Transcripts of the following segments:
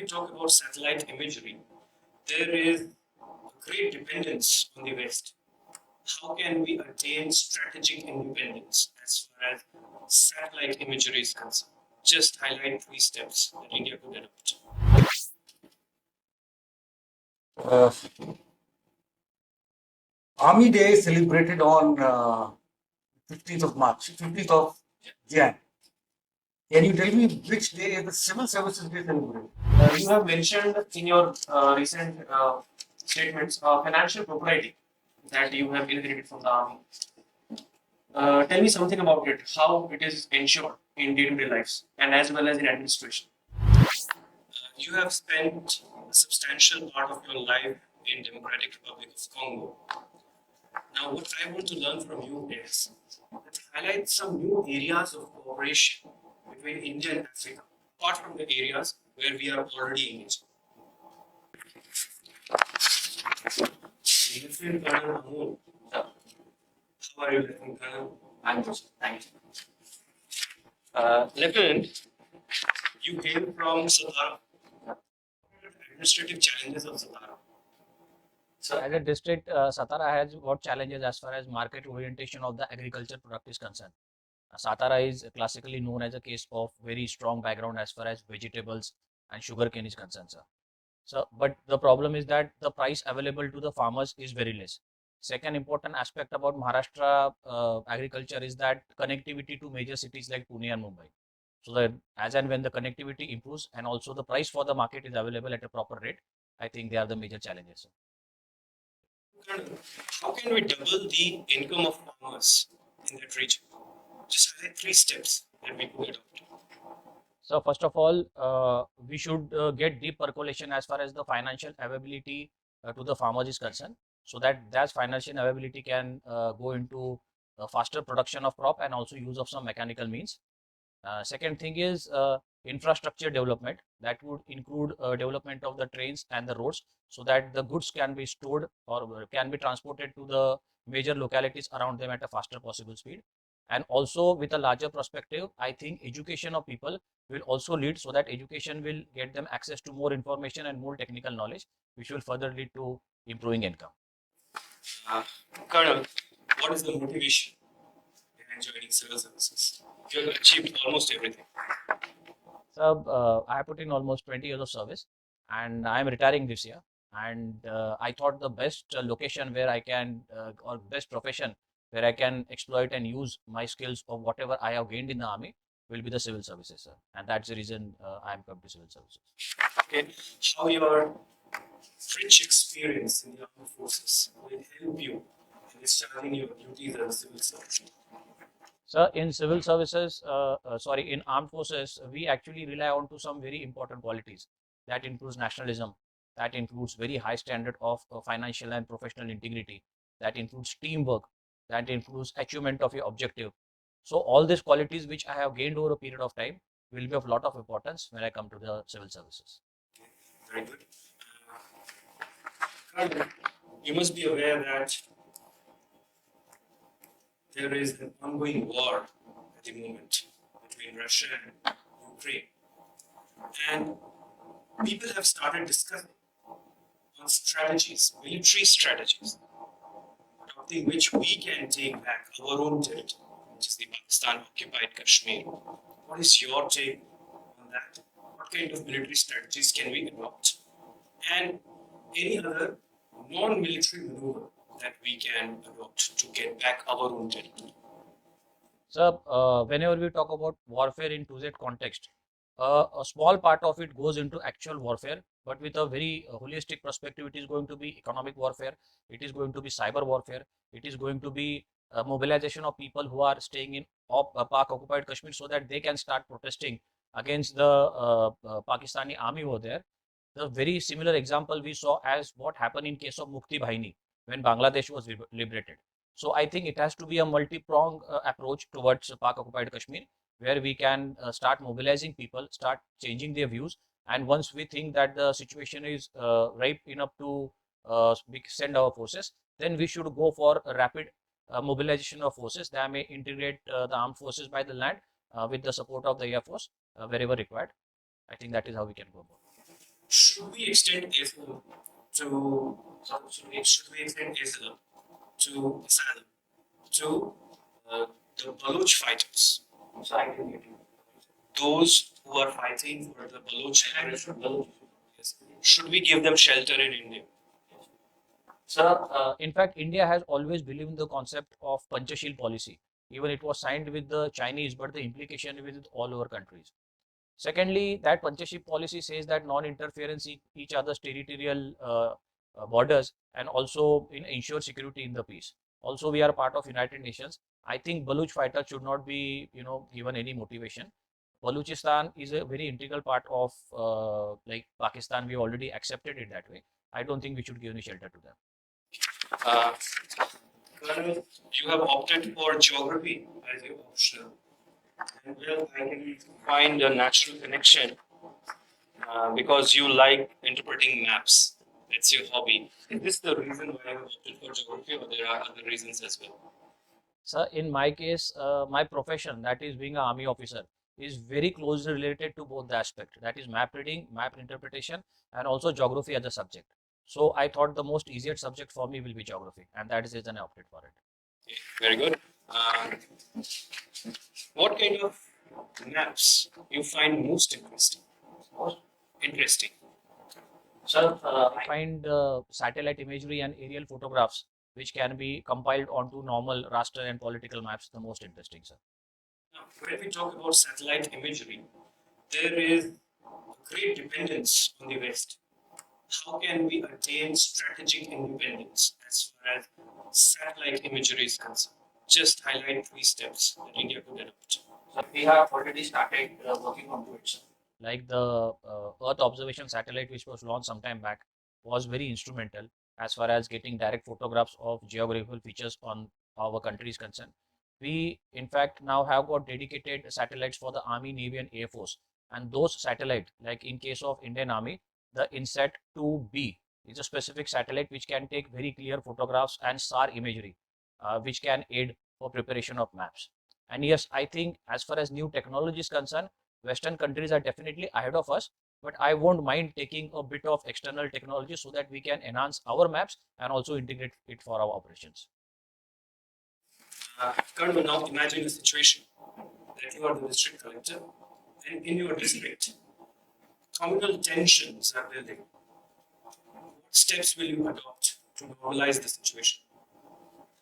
we talk about satellite imagery, there is a great dependence on the West. How can we attain strategic independence as far as satellite imagery is concerned? Just highlight 3 steps that India could adopt. Uh, Army Day is celebrated on 15th of March, 15th of Jan. Can you tell me which day is the Civil Services Day celebrated? You have mentioned in your recent statements financial propriety that you have inherited from the army. Tell me something about it, how it is ensured in day-to-day lives and as well as in administration. You have spent a substantial part of your life in Democratic Republic of Congo. Now, what I want to learn from you is let's highlight some new areas of cooperation between India and Africa, apart from the areas where we are already engaged. Lieutenant Colonel Amol, how are you, Lieutenant Colonel? I'm good, thank you. Lieutenant, you hail from Satara. Administrative challenges of Satara. So as a district, Satara has what challenges as far as market orientation of the agriculture product is concerned. Satara is classically known as a case of very strong background as far as vegetables and sugarcane is concerned, sir. So, but the problem is that the price available to the farmers is very less. Second important aspect about Maharashtra agriculture is that connectivity to major cities like Pune and Mumbai. So that as and when the connectivity improves and also the price for the market is available at a proper rate, I think they are the major challenges. How can we double the income of farmers in that region? Just highlight 3 steps that we could adopt. So first of all, we should get deep percolation as far as the financial availability to the farmers is concerned, so that that financial availability can go into faster production of crop and also use of some mechanical means. Second thing is infrastructure development that would include development of the trains and the roads so that the goods can be stored or can be transported to the major localities around them at a faster possible speed. And also with a larger perspective, I think education of people will also lead so that education will get them access to more information and more technical knowledge, which will further lead to improving income. Colonel, what is the motivation behind joining civil services? You have achieved almost everything. So I have put in almost 20 years of service and I am retiring this year. And I thought the best location where I can, or best profession where I can exploit and use my skills of whatever I have gained in the army will be the civil services, sir. And that's the reason I am come to civil services. Okay, how your rich experience in the armed forces will help you in discharging your duties as a civil servant? So in civil services, in armed forces, we actually rely on to some very important qualities. That includes nationalism, that includes very high standard of financial and professional integrity, that includes teamwork, that includes achievement of your objective. So all these qualities which I have gained over a period of time will be of lot of importance when I come to the civil services. Very good. Colonel, you must be aware that there is an ongoing war at the moment between Russia and Ukraine. And people have started discussing on strategies, military strategies, adopting which we can take back our own territory, which is the Pakistan occupied Kashmir. What is your take on that? What kind of military strategies can we adopt? And any other non-military maneuver that we can adopt to get back our own territory? So whenever we talk about warfare in today's context, a small part of it goes into actual warfare, but with a very holistic perspective, it is going to be economic warfare, it is going to be cyber warfare, it is going to be mobilization of people who are staying in Pak occupied Kashmir so that they can start protesting against the Pakistani army over there. The very similar example we saw as what happened in case of Mukti Bahini when Bangladesh was liberated. So I think it has to be a multi-pronged approach towards Pak occupied Kashmir, where we can start mobilizing people, start changing their views. And once we think that the situation is ripe enough to send our forces, then we should go for a rapid mobilization of forces that may integrate the armed forces by the land with the support of the Air Force wherever required. I think that is how we can go about it. should we extend ASIL to should we extend ASIL to asylum to the Baloch fighters? So I can get you. Those who are fighting for the Baloch, yes. Should we give them shelter in India? Sir, in fact, India has always believed in the concept of Panchashil policy. Even it was signed with the Chinese, but the implication is with all our countries. Secondly, that Panchashil policy says that non-interference in each other's territorial borders and also ensure security in the peace. Also, we are part of United Nations. I think Baluch fighters should not be, given any motivation. Baluchistan is a very integral part of like Pakistan. We already accepted it that way. I don't think we should give any shelter to them. Colonel, you have opted for geography as your option. And well, I can find a natural connection because you like interpreting maps. It's your hobby. Is this the reason why you opted for geography, or there are other reasons as well? Sir, in my case, my profession, that is being an army officer, is very closely related to both the aspect. That is map reading, map interpretation, and also geography as a subject. So I thought the most easier subject for me will be geography, and that is the reason I opted for it. Okay, very good. What kind of maps you find most interesting? Most interesting. Sir, I find satellite imagery and aerial photographs, which can be compiled onto normal raster and political maps, the most interesting, sir. Now, when we talk about satellite imagery, there is great dependence on the West. How can we attain strategic independence as far as satellite imagery is concerned? Just highlight 3 steps that India could adopt. So we have already started working on it. Sir. Like the Earth observation satellite, which was launched some time back, was very instrumental as far as getting direct photographs of geographical features on our country is concerned. We, in fact, now have got dedicated satellites for the Army, Navy, and Air Force. And those satellites, like in case of Indian Army, the INSAT 2B is a specific satellite which can take very clear photographs and SAR imagery, which can aid for preparation of maps. And yes, I think as far as new technology is concerned, Western countries are definitely ahead of us, but I won't mind taking a bit of external technology so that we can enhance our maps and also integrate it for our operations. Colonel, now imagine a situation that you are the district collector, and in your district, communal tensions are building. What steps will you adopt to normalize the situation?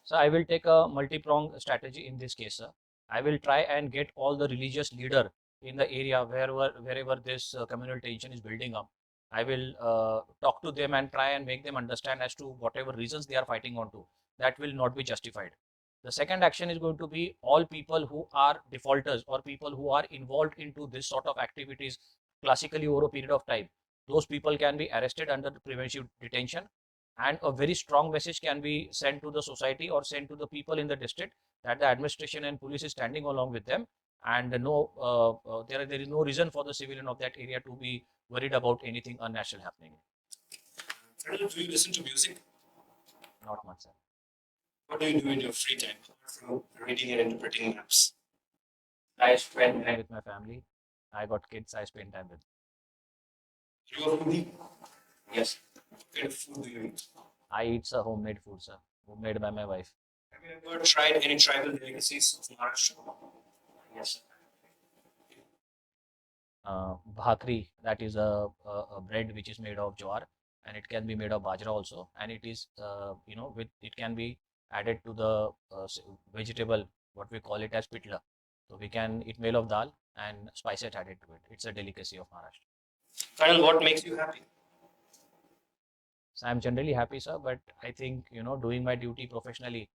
So I will take a multi-pronged strategy in this case, sir. I will try and get all the religious leader in the area wherever this communal tension is building up. I will talk to them and try and make them understand as to whatever reasons they are fighting on to. That will not be justified. The second action is going to be all people who are defaulters or people who are involved into this sort of activities classically over a period of time. Those people can be arrested under the preventive detention, and a very strong message can be sent to the society or sent to the people in the district that the administration and police is standing along with them, and there is no reason for the civilian of that area to be worried about anything unnatural happening. Colonel, do you listen to music? Not much, sir. What do you do in your free time apart from reading and interpreting maps? I spend time with my family. I got kids. I spend time with. You are foodie? Yes. What kind of food do you eat? I eat homemade food, sir, homemade by my wife. Have you ever tried any tribal delicacies of Maharashtra? Yes, sir. Bhakri, that is a bread which is made of jowar, and it can be made of bajra also, and it is with it can be added to the vegetable, what we call it as pitla. So we can eat meal of dal and spice it added to it. It's a delicacy of Maharashtra. Colonel, what makes you happy? So I'm generally happy, sir, but I think doing my duty professionally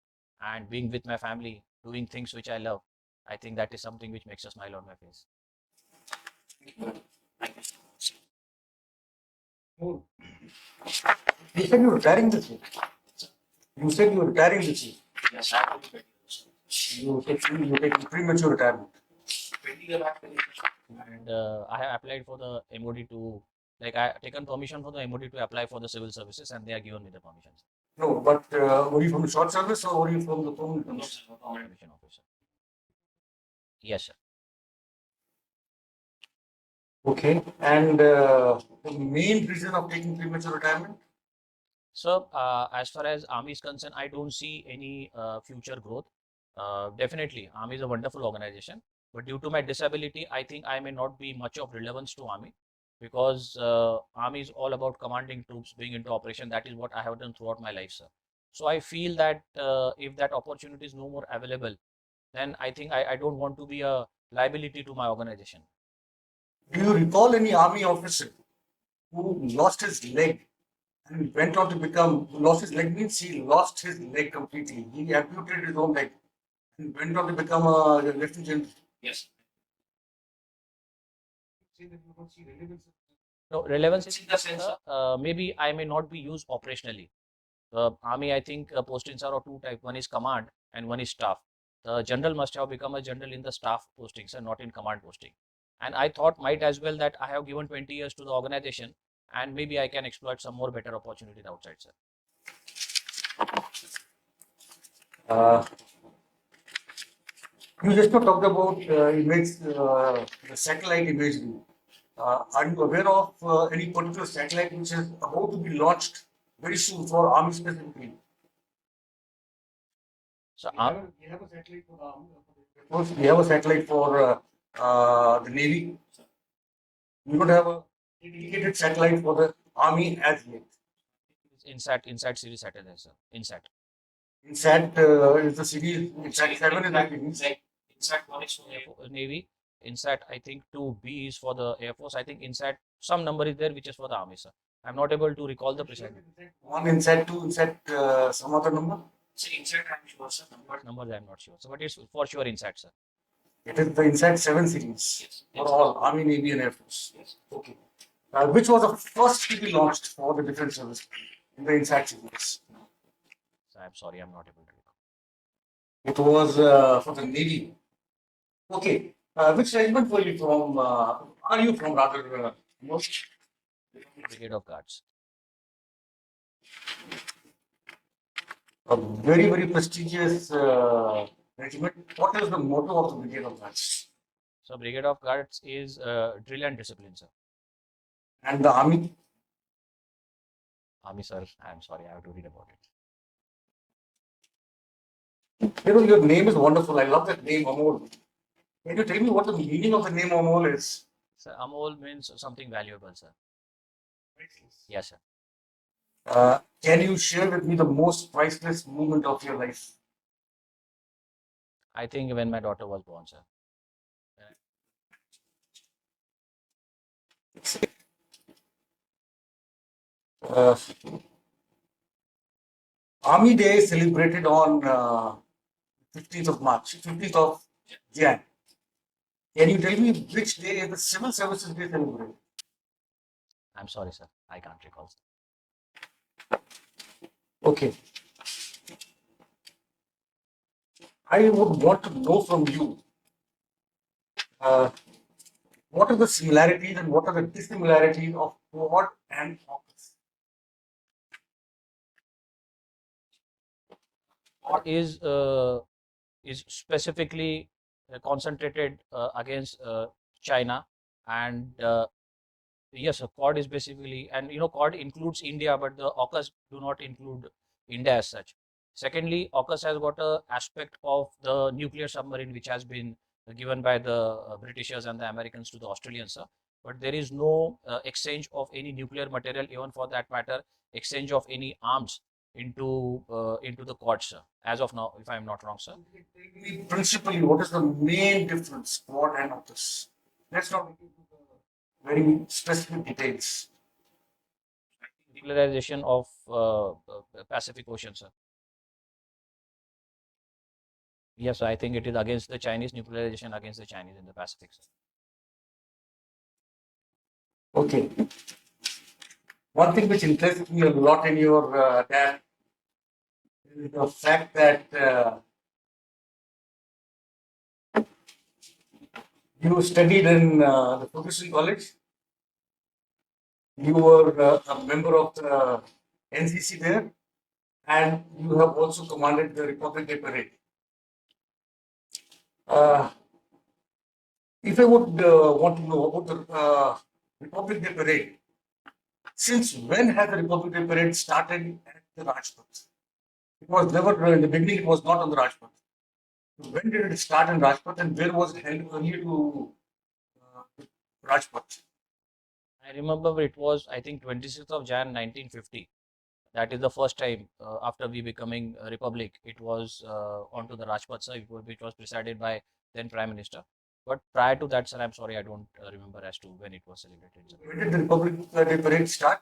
and being with my family, doing things which I love, I think that is something which makes a smile on my face. You said you were retiring this year. You said you were retiring this year. Yes, I will be ready. You take premature retirement. 20 years back. And I have applied for the MOD to, like, I have taken permission for the MOD to apply for the civil services, and they are given me the permissions. No, but were you from the short service or were you from the permanent? No, sir, no comment. Mission officer. Yes, sir. Okay, and the main reason of taking premature retirement? So, as far as Army is concerned, I don't see any future growth. Definitely, Army is a wonderful organization, but due to my disability, I think I may not be much of relevance to Army because Army is all about commanding troops, being into operation. That is what I have done throughout my life, sir. So I feel that if that opportunity is no more available, then I think I don't want to be a liability to my organization. Do you recall any army officer who lost his leg and went on to become, lost his leg means he lost his leg completely. He amputated his own leg and went on to become a lieutenant general? Yes. No, relevance In in the sense maybe I may not be used operationally. Army, I think postings are of two types. One is command and one is staff. The general must have become a general in the staff postings and not in command posting. And I thought might as well that I have given 20 years to the organization and maybe I can exploit some more better opportunities outside, sir. You just now talked about the satellite imagery. Are you aware of any particular satellite which is about to be launched very soon for Army specifically? So, We have a satellite for the Army. Of course, we have a satellite for the Navy. We don't have a dedicated satellite for the Army as yet. inside series satellite, sir. Insat. INSAT is the series, INSAT 7 is the Insat one is Navy. Insat, I think 2B is for the Air Force. I think Insat, some number is there which is for the Army, sir. I'm not able to recall the precise one, INSAT 2, INSAT some other number. so Insat I'm sure sir numbers. I'm not sure. So, but it's for sure Insat, sir. It is the INSAT 7 series yes. for all Army, Navy, and Air Force. Yes. Okay. Which was the first to be launched for the defense service in the INSAT series? So I'm sorry, I'm not able to recall. It was for the Navy. Okay. Which regiment were you from? Are you from rather? Most? Brigade of Guards. A very, very prestigious regiment. What is the motto of the Brigade of Guards? So Brigade of Guards is drill and discipline, sir. And the Army? Army, sir. I'm sorry, I have to read about it. You know, your name is wonderful. I love that name, Amol. Can you tell me what the meaning of the name Amol is? Sir, Amol means something valuable, sir. Yes, sir. Can you share with me the most priceless moment of your life? I think when my daughter was born, sir. Army Day is celebrated on 15th of March, 15th of Jan. Can you tell me which day the Civil Services Day celebrated? I'm sorry, sir. I can't recall, sir. Okay. I would want to know from you what are the similarities and what are the dissimilarities of quad and AUKUS? What is specifically concentrated against China and yes, a Quad is basically, and Quad includes India, but the AUKUS do not include India as such. Secondly, AUKUS has got a aspect of the nuclear submarine which has been given by the Britishers and the Americans to the Australians, sir. But there is no exchange of any nuclear material, even for that matter, exchange of any arms into the Quad, sir. As of now, if I am not wrong, sir. Principally, what is the main difference, quad and AUKUS? Let's not get into the very specific details. Nuclearization of Pacific Ocean, sir. Yes, I think it is against the Chinese, nuclearization against the Chinese in the Pacific, sir. Okay. One thing which interests me a lot in your dad is the fact that you studied in the Ferguson College. You were a member of the NCC there, and you have also commanded the Republic Day Parade. If I would want to know about the Republic Day Parade, Since when has the Republic Day parade started at the Rajpath? It was never, in the beginning, it was not on the Rajpath. When did it start in Rajpath and where was it held earlier to Rajpath? I remember it was, I think, 26th of Jan 1950. That is the first time after we becoming a republic. It was onto the Rajpath, sir, which was presided by then Prime Minister. But prior to that, sir, I'm sorry, I don't remember as to when it was celebrated, sir. When did the Republic Day parade start?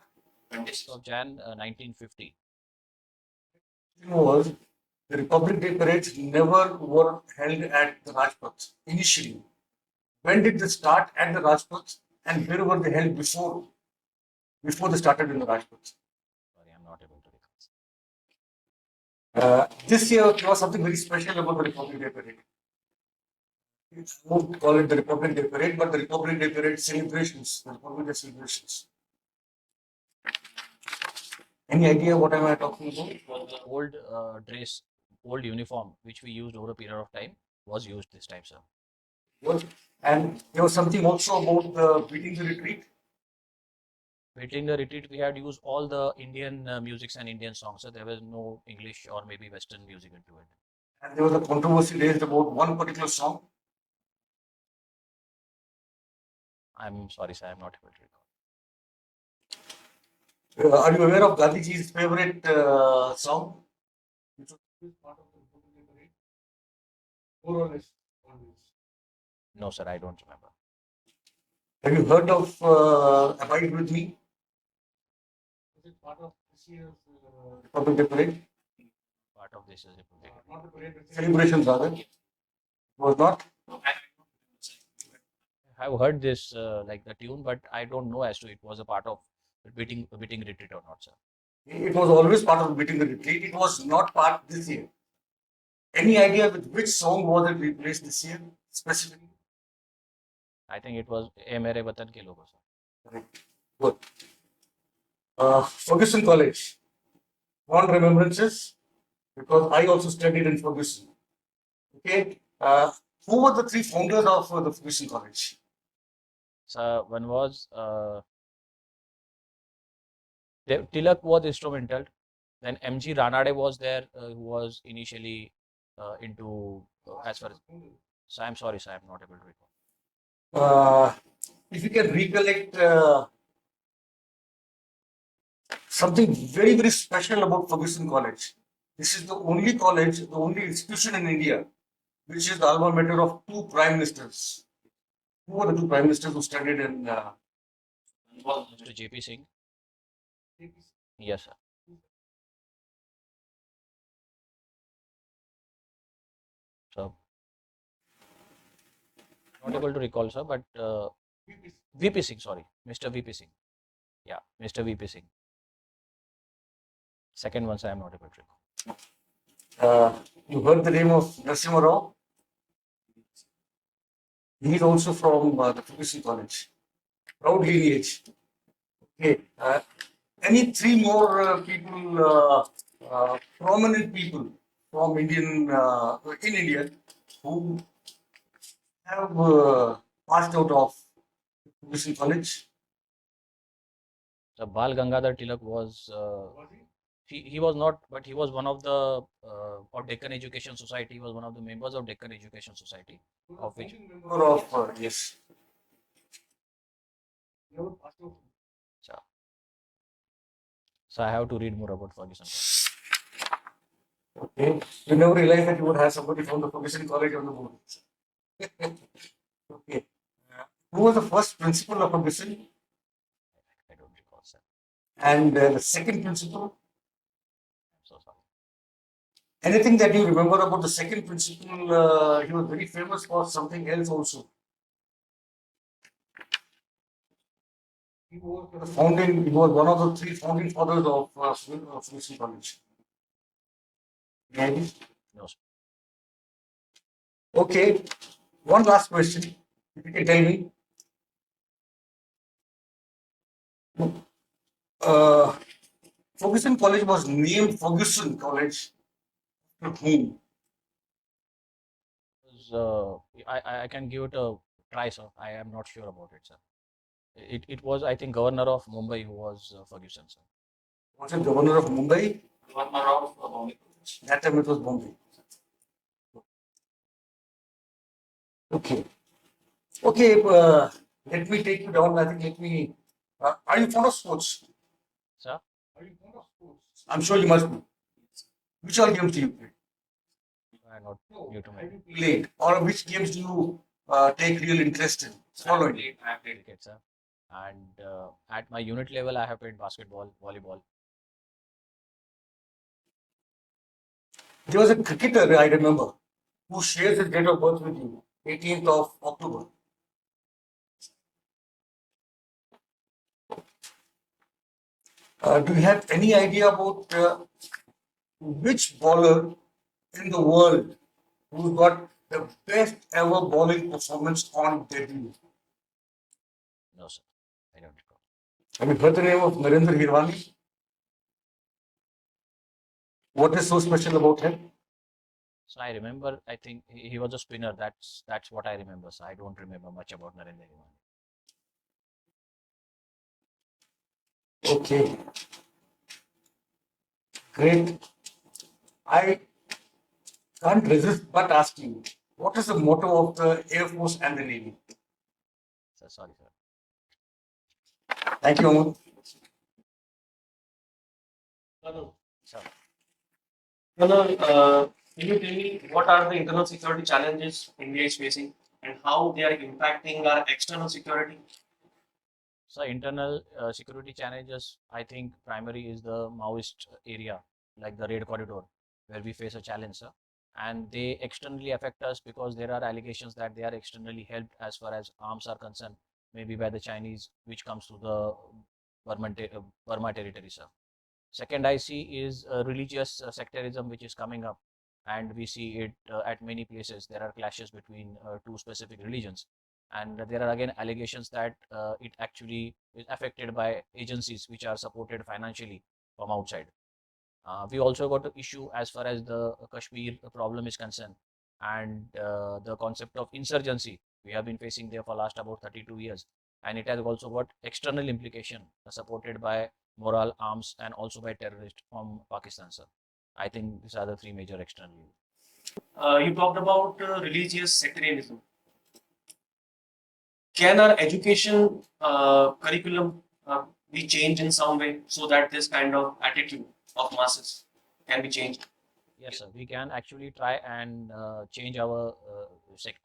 26th of Jan 1950. Was the Republic Day parades never were held at the Rajpath initially. When did they start at the Rajpath and where were they held before they started in the Rajpath? Sorry, I'm not able to recall. This year there was something very special about the Republic Day parade. I won't call it the Republic Day parade, but the Republic Day parade celebrations, the Republic Day celebrations. Any idea what am I talking about? It was the old dress, old uniform, which we used over a period of time, was used this time, sir. What? And there was something also about beating the retreat. Between the retreat, we had used all the Indian musics and Indian songs, so there was no English or maybe Western music into it. And there was a controversy raised about one particular song. I'm sorry, sir, I'm not able to recall. Are you aware of Gandhiji's favorite song? Which was part of the Republic Day parade? More or less, always. No, sir, I don't remember. Have you heard of Abide With Me? Is it part of this year's Republic Day parade? Part of this is Republic. Not the parade, but celebrations rather. It was not? I've heard this like the tune, but I don't know as to it was a part of beating retreat or not, sir. It was always part of beating the retreat. It was not part this year. Any idea with which song was it replaced this year specifically? I think it was "Ye Mere Watan Ke Logo," sir. Correct. Good. Ferguson College. Fond remembrances because I also studied in Ferguson. Okay. Who were the three founders of the Ferguson College? So one was Tilak was instrumental. Then M.G. Ranade was there, who was initially into as far as. So I'm sorry, sir, I'm not able to recall. If you can recollect something very, very special about Ferguson College. This is the only college, the only institution in India, which is the alma mater of two prime ministers. Who were the two prime ministers who studied in Mr. J.P. Singh. Yes, sir. So, not able to recall, sir, but VP Singh, sorry, Mr. VP Singh. Yeah, Mr. VP Singh. Second one, sir, I am not able to recall. you heard the name of Narasimha Rao? He is also from the Ferguson College. Proud lineage. Okay. Any three more people, prominent people from in India who have passed out of Ferguson College? So, Bal Gangadhar Tilak was. He was not, but he was one of the of Deccan Education Society. He was one of the members of Deccan Education Society, of which. Member of yes. So I have to read more about Ferguson. Okay. You never realized that you would have somebody from the Ferguson College on the board. Okay. Who was the first principal of Ferguson? I don't recall, sir. And the second principal? So sorry. Anything that you remember about the second principal? He was very famous for something else also. He was one of the three founding fathers of Ferguson College. Maybe? No, sir. Okay. One last question. If you can tell me. Ferguson College was named Ferguson College to whom? I can give it a try, sir. I am not sure about it, sir. It was, I think, Governor of Mumbai who was Ferguson, sir. Was it Governor of Mumbai? Governor of Bombay. That time it was Bombay. Okay. Okay, let me take you down. I think let me. Are you fond of sports? Sir, Are you fond of sports? I'm sure you must be. Which all games do you play? I'm not new to me. Played, or which games do you take real interest in? Following. I played Cricket, sir. And at my unit level, I have played basketball, volleyball. There was a cricketer I remember who shares his date of birth with you, 18th of October. Do you have any idea about which bowler in the world who got the best ever bowling performance on debut? No, sir. I don't recall. Have you heard the name of Narendra Hirwani? What is so special about him? So I remember, I think he was a spinner. That's what I remember. So I don't remember much about Narendra Modi. Okay, great. I can't resist but asking, what is the motto of the Air Force and the Navy? So sorry, sir. Thank you, Amol. Sir. Colonel, can you tell me what are the internal security challenges India is facing and how they are impacting our external security? So internal security challenges, I think primary is the Maoist area, like the Red Corridor, where we face a challenge, sir. And they externally affect us because there are allegations that they are externally helped as far as arms are concerned, maybe by the Chinese, which comes to the Burma territory, sir. Second, I see is religious sectarism, which is coming up, and we see it at many places. There are clashes between two specific religions, and there are again allegations that it actually is affected by agencies which are supported financially from outside. We also got an issue as far as the Kashmir problem is concerned, and the concept of insurgency we have been facing there for last about 32 years, and it has also got external implication supported by moral arms and also by terrorists from Pakistan, sir. I think these are the three major external. You talked about religious sectarianism. Can our education curriculum be changed in some way so that this kind of attitude of masses can be changed? Yes, sir. We can actually try and change our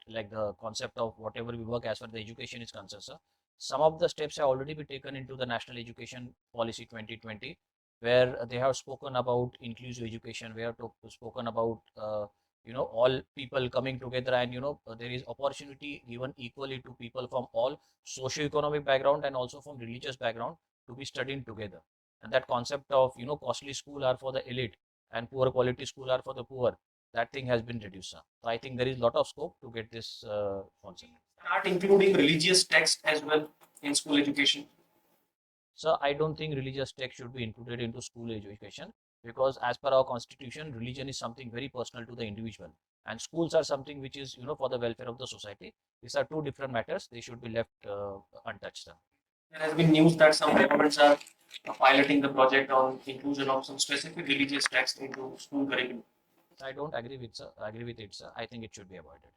like the concept of whatever we work as far as the education is concerned, sir. Some of the steps have already been taken into the National Education Policy 2020, where they have spoken about inclusive education. We have spoken about all people coming together, and there is opportunity given equally to people from all socio-economic background and also from religious background to be studying together. And that concept of costly school are for the elite and poor quality school are for the poor, that thing has been reduced, sir. So I think there is a lot of scope to get this concept. Start including religious text as well in school education. So I don't think religious text should be included into school education, because as per our constitution, religion is something very personal to the individual, and schools are something which is for the welfare of the society. These are two different matters. They should be left untouched, sir. There has been news that some governments are piloting the project on inclusion of some specific religious text into school curriculum. I don't agree with it, sir. I think it should be avoided.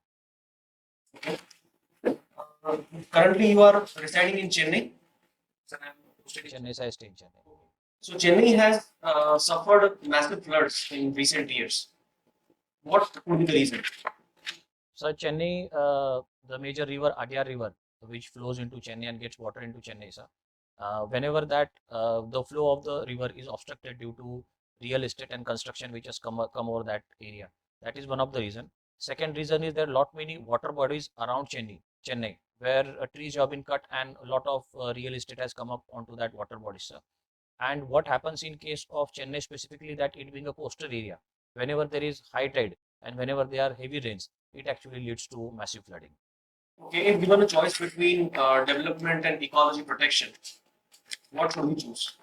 Okay. Currently, you are residing in Chennai. Chennai, I stay in Chennai. So Chennai has suffered massive floods in recent years. What could be the reason? So Chennai, the major river, Adyar River, which flows into Chennai and gets water into Chennai, sir. Whenever that the flow of the river is obstructed due to real estate and construction which has come over that area, that is one of the reason. Second reason is there are lot many water bodies around Chennai, where trees have been cut and a lot of real estate has come up onto that water body, sir. And what happens in case of Chennai specifically, that it being a coastal area, whenever there is high tide and whenever there are heavy rains, it actually leads to massive flooding. Okay, if given a choice between development and ecology protection, what should we choose?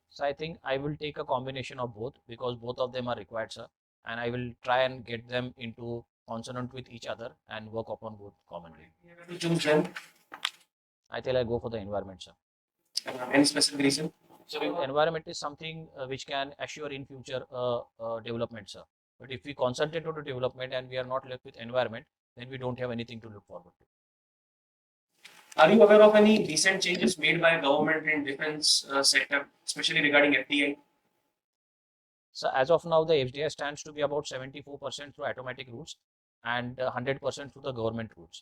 So I think I will take a combination of both, because both of them are required, sir. And I will try and get them into consonant with each other and work upon both commonly. To choose them, I think I go for the environment, sir. Any specific reason? So environment is something which can assure in future development, sir. But if we concentrate on the development and we are not left with environment, then we don't have anything to look forward to. Are you aware of any recent changes made by government in defense sector, especially regarding FDI? So as of now, the FDI stands to be about 74% through automatic routes and 100% through the government routes.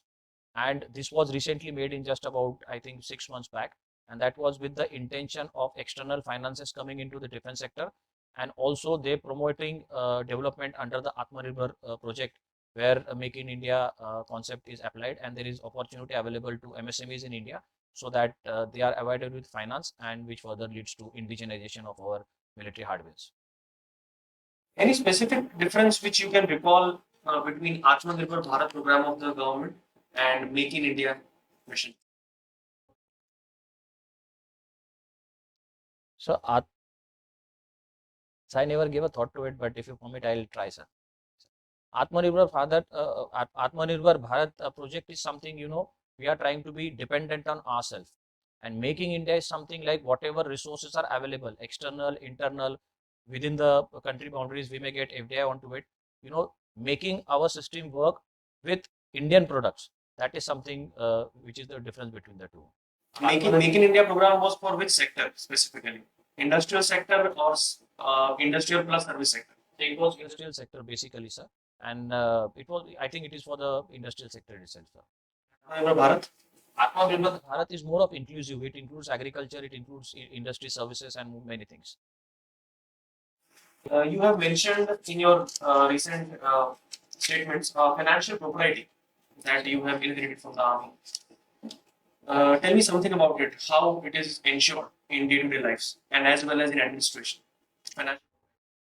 And this was recently made in just about, I think, 6 months back. And that was with the intention of external finances coming into the defense sector. And also they promoting development under the Atmanirbhar project, where Make in India concept is applied, and there is opportunity available to MSMEs in India, so that they are avoided with finance, and which further leads to indigenization of our military hardwares. Any specific difference which you can recall between Atmanirbhar Bharat program of the government and Make in India mission? So, I never gave a thought to it, but if you permit, I'll try, sir. Atmanirbhar Bharat project is something, we are trying to be dependent on ourselves. And Making India is something like whatever resources are available, external, internal, within the country boundaries, we may get FDI onto it. Making our system work with Indian products. That is something which is the difference between the two. Make in India program was for which sector specifically? Industrial sector or industrial plus service sector? It was industrial sector basically, sir. And I think it is for the industrial sector itself, sir. Atmanirbhar Atmanirbhar Bharat is more of inclusive. It includes agriculture, it includes industry services and many things. You have mentioned in your recent statements financial propriety that you have inherited from the army. Tell me something about it, how it is ensured in day-to-day lives and as well as in administration.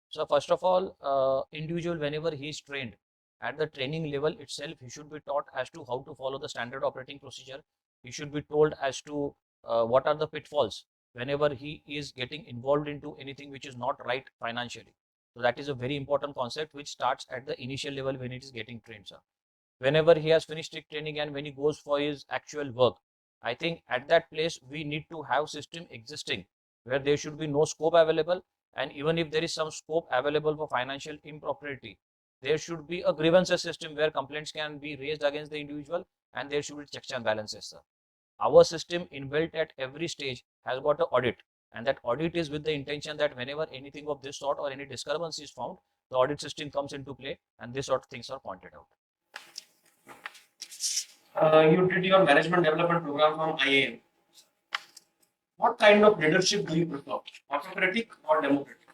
So first of all, individual, whenever he is trained, at the training level itself, he should be taught as to how to follow the standard operating procedure. He should be told as to what are the pitfalls whenever he is getting involved into anything which is not right financially. So that is a very important concept which starts at the initial level when it is getting trained, sir. Whenever he has finished training and when he goes for his actual work, I think at that place we need to have system existing where there should be no scope available, and even if there is some scope available for financial impropriety, there should be a grievances system where complaints can be raised against the individual, and there should be checks and balances, sir. Our system inbuilt at every stage has got an audit, and that audit is with the intention that whenever anything of this sort or any disturbance is found, the audit system comes into play and this sort of things are pointed out. You did your management development program from IAM. What kind of leadership do you prefer, autocratic or democratic?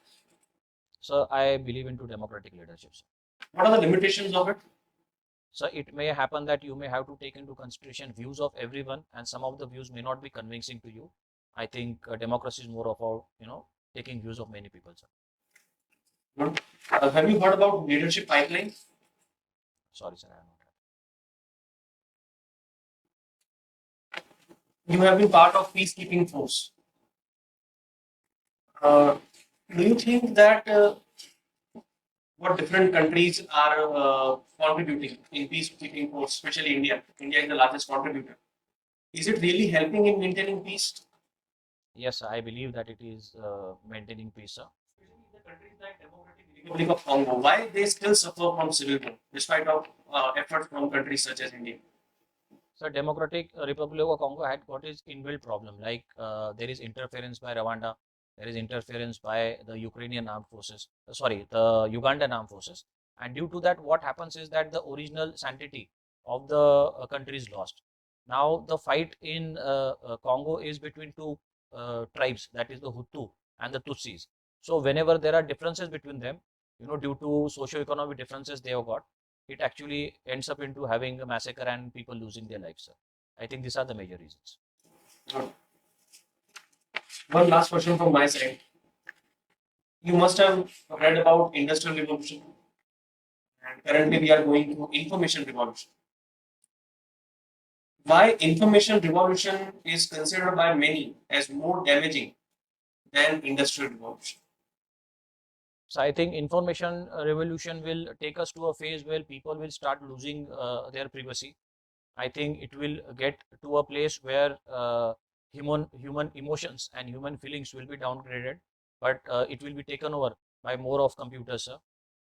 So I believe into democratic leadership, sir. What are the limitations of it? So it may happen that you may have to take into consideration views of everyone, and some of the views may not be convincing to you. I think democracy is more about, taking views of many people, sir. Good. Have you heard about leadership pipeline? Sorry, sir, I am not. You have been part of peacekeeping force. Do you think that what different countries are contributing in peacekeeping force, especially India? India is the largest contributor. Is it really helping in maintaining peace? Yes, I believe that it is maintaining peace, sir. The countries like Democratic Republic of Congo, why they still suffer from civil war despite of efforts from countries such as India? So Democratic Republic of Congo had got its inbuilt problem, like there is interference by Rwanda, there is interference by the Ukrainian armed forces, the Ugandan armed forces. And due to that, what happens is that the original sanctity of the country is lost. Now the fight in Congo is between two tribes, that is the Hutu and the Tutsis. So whenever there are differences between them, due to socio-economic differences they have got, it actually ends up into having a massacre and people losing their lives, sir. I think these are the major reasons. One last question from my side. You must have read about industrial revolution, and currently we are going through information revolution. Why information revolution is considered by many as more damaging than industrial revolution? So I think information revolution will take us to a phase where people will start losing their privacy. I think it will get to a place where human emotions and human feelings will be downgraded, but it will be taken over by more of computers, sir.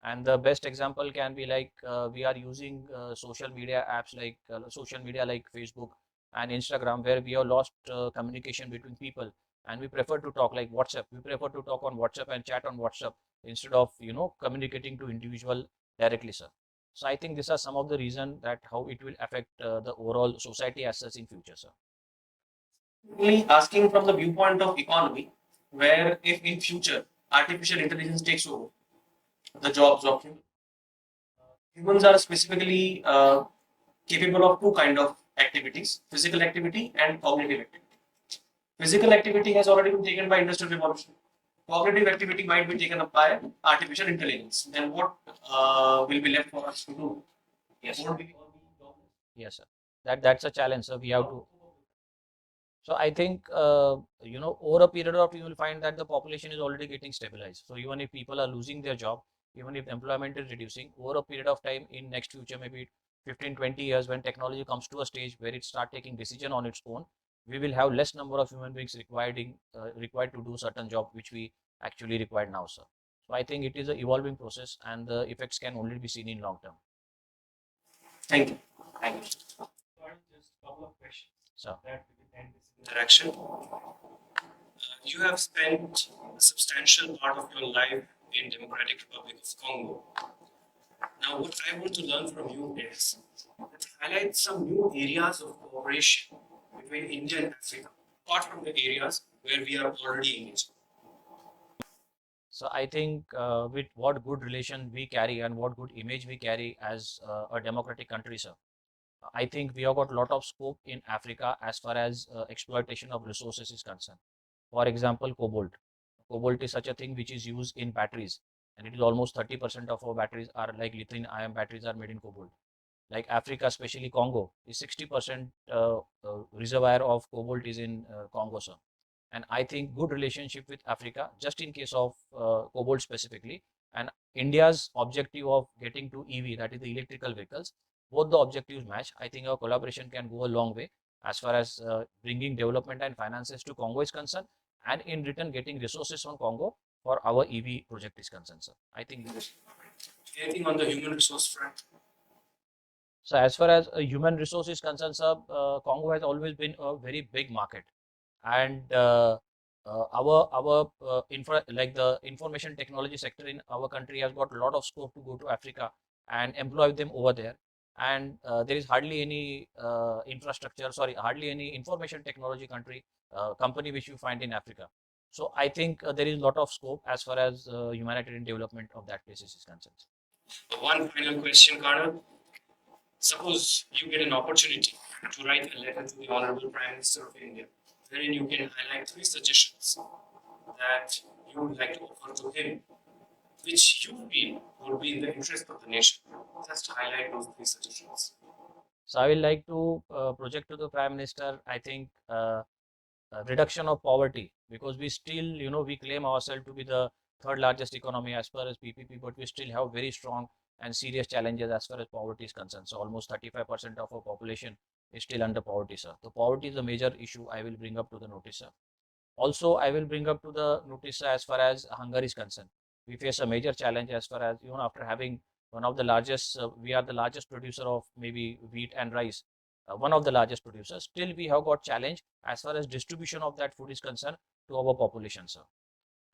And the best example can be like we are using social media apps like social media like Facebook and Instagram, where we have lost communication between people, and we prefer to talk like WhatsApp. We prefer to talk on WhatsApp and chat on WhatsApp instead of communicating to individual directly, sir. So I think these are some of the reason that how it will affect the overall society as such in future, sir. Really asking from the viewpoint of economy, where if in future artificial intelligence takes over the jobs of humans are specifically capable of two kind of activities: physical activity and cognitive activity. Physical activity has already been taken by industrial revolution. Cognitive activity might be taken up by artificial intelligence. Then what will be left for us to do? Yes. Won't we all be jobless? Yes, sir. That's a challenge, sir. We have to. So I think over a period of time you will find that the population is already getting stabilized. So even if people are losing their job, even if employment is reducing, over a period of time in next future, maybe 15, 20 years, when technology comes to a stage where it start taking decision on its own, we will have less number of human beings required to do certain job which we actually require now, sir. So I think it is an evolving process, and the effects can only be seen in long term. Thank you. Thank you. Just a couple of questions. So That we can end this interaction. You have spent a substantial part of your life in Democratic Republic of Congo. Now, what I want to learn from you is highlight some new areas of cooperation between India and Africa, apart from the areas where we are already engaged. So I think with what good relation we carry and what good image we carry as a democratic country, sir, I think we have got a lot of scope in Africa as far as exploitation of resources is concerned. For example, cobalt. Cobalt is such a thing which is used in batteries, and it is almost 30% of our batteries are like lithium-ion batteries are made in cobalt. Like Africa, especially Congo, is 60% reservoir of cobalt is in Congo, sir. And I think good relationship with Africa, just in case of cobalt specifically, and India's objective of getting to EV, that is the electrical vehicles, both the objectives match. I think our collaboration can go a long way as far as bringing development and finances to Congo is concerned, and in return getting resources from Congo for our EV project is concerned, sir. I think Anything on the human resource front? so. As far as human resource is concerned, sir, Congo has always been a very big market, and our infra like the information technology sector in our country has got a lot of scope to go to Africa and employ them over there. And there is hardly any hardly any information technology company which you find in Africa. So I think there is a lot of scope as far as humanitarian development of that places is concerned. One final question, Colonel. Suppose you get an opportunity to write a letter to the Honorable Prime Minister of India, wherein you can highlight three suggestions that you would like to offer to him, which you feel would be in the interest of the nation. Just highlight those three suggestions. So I will like to project to the Prime Minister, I think reduction of poverty, because we still, we claim ourselves to be the third largest economy as far as PPP, but we still have very strong and serious challenges as far as poverty is concerned. So almost 35% of our population is still under poverty, sir. So poverty is a major issue I will bring up to the notice, sir. Also, I will bring up to the notice, sir, as far as hunger is concerned. We face a major challenge as far as, after having one of the largest, we are the largest producer of maybe wheat and rice, one of the largest producers. Still, we have got challenge as far as distribution of that food is concerned to our population, sir.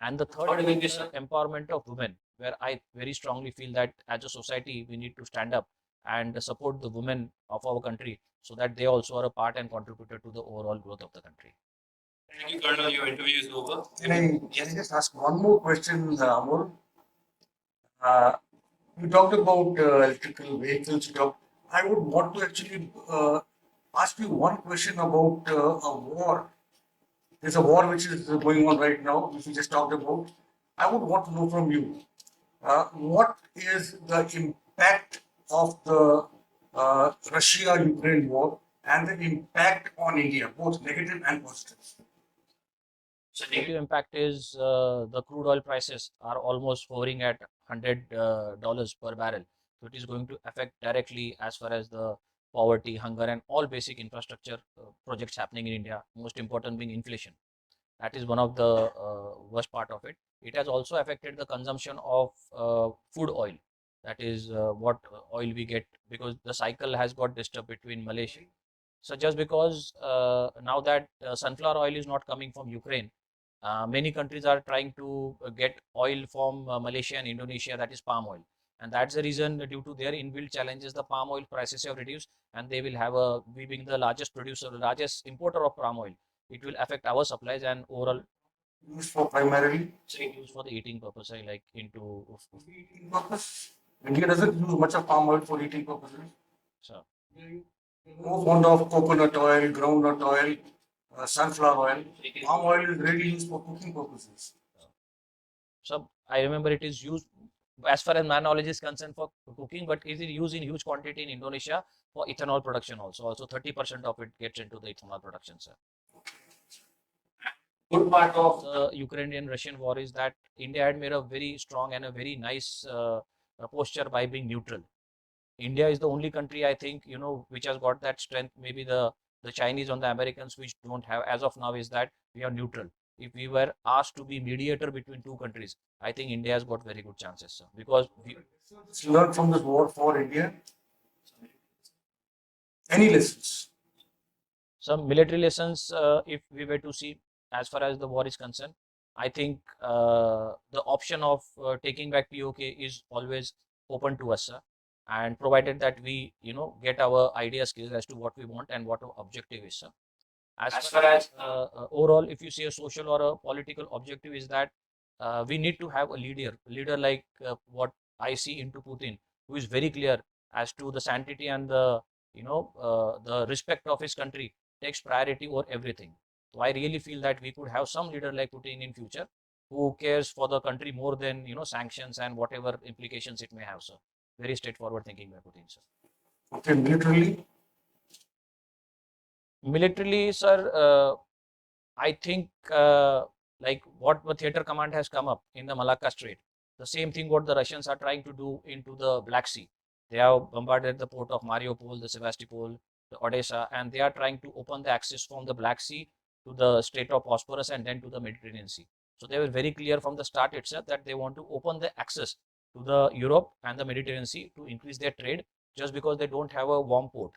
And the third is empowerment of women, where I very strongly feel that as a society, we need to stand up and support the women of our country so that they also are a part and contributor to the overall growth of the country. Thank you, Colonel. Your interview is over. Can I just ask one more question, Amol? You talked about electrical vehicles. I would want to actually ask you one question about a war. There's a war which is going on right now, which we just talked about. I would want to know from you, what is the impact of the Russia-Ukraine war and the impact on India, both negative and positive? So negative impact is the crude oil prices are almost hovering at $100 per barrel. So it is going to affect directly as far as the poverty, hunger, and all basic infrastructure projects happening in India. Most important being inflation. That is one of the worst part of it. It has also affected the consumption of food oil. That is what oil we get, because the cycle has got disturbed between Malaysia. So just because now that sunflower oil is not coming from Ukraine, many countries are trying to get oil from Malaysia and Indonesia, that is palm oil. And that's the reason, due to their inbuilt challenges, the palm oil prices have reduced, and they will have we being the largest producer, the largest importer of palm oil, it will affect our supplies and overall. Used for primarily Used for the eating purpose, I like into. eating purpose. India doesn't use much of palm oil for eating purposes. So, More fond of coconut oil, groundnut oil, sunflower oil. Palm oil is really used for cooking purposes. so I remember it is used, as far as my knowledge is concerned, for cooking, but it is used in huge quantity in Indonesia for ethanol production also. Also 30% of it gets into the ethanol production, sir. Good part of the Ukrainian-Russian war is that India had made a very strong and a very nice posture by being neutral. India is the only country, I think, which has got that strength. Maybe the Chinese or the Americans, which don't have as of now, is that we are neutral. If we were asked to be mediator between two countries, I think India has got very good chances, sir, because Learn from this war for India. Any lessons? some military lessons, if we were to see, as far as the war is concerned, I think the option of taking back POK is always open to us, sir. And provided that we, get our ideas clear as to what we want and what our objective is, sir. As far as overall, if you see a social or a political objective, is that we need to have a leader like what I see into Putin, who is very clear as to the sanctity and the respect of his country takes priority over everything. So I really feel that we could have some leader like Putin in future, who cares for the country more than sanctions and whatever implications it may have, sir. Very straightforward thinking by Putin, sir. Okay, militarily. Militarily, sir, I think like what the theater command has come up in the Malacca Strait, the same thing what the Russians are trying to do into the Black Sea. They have bombarded the port of Mariupol, the Sevastopol, the Odessa, and they are trying to open the access from the Black Sea to the Strait of Bosporus and then to the Mediterranean Sea. So they were very clear from the start itself that they want to open the access to the Europe and the Mediterranean Sea to increase their trade, just because they don't have a warm port.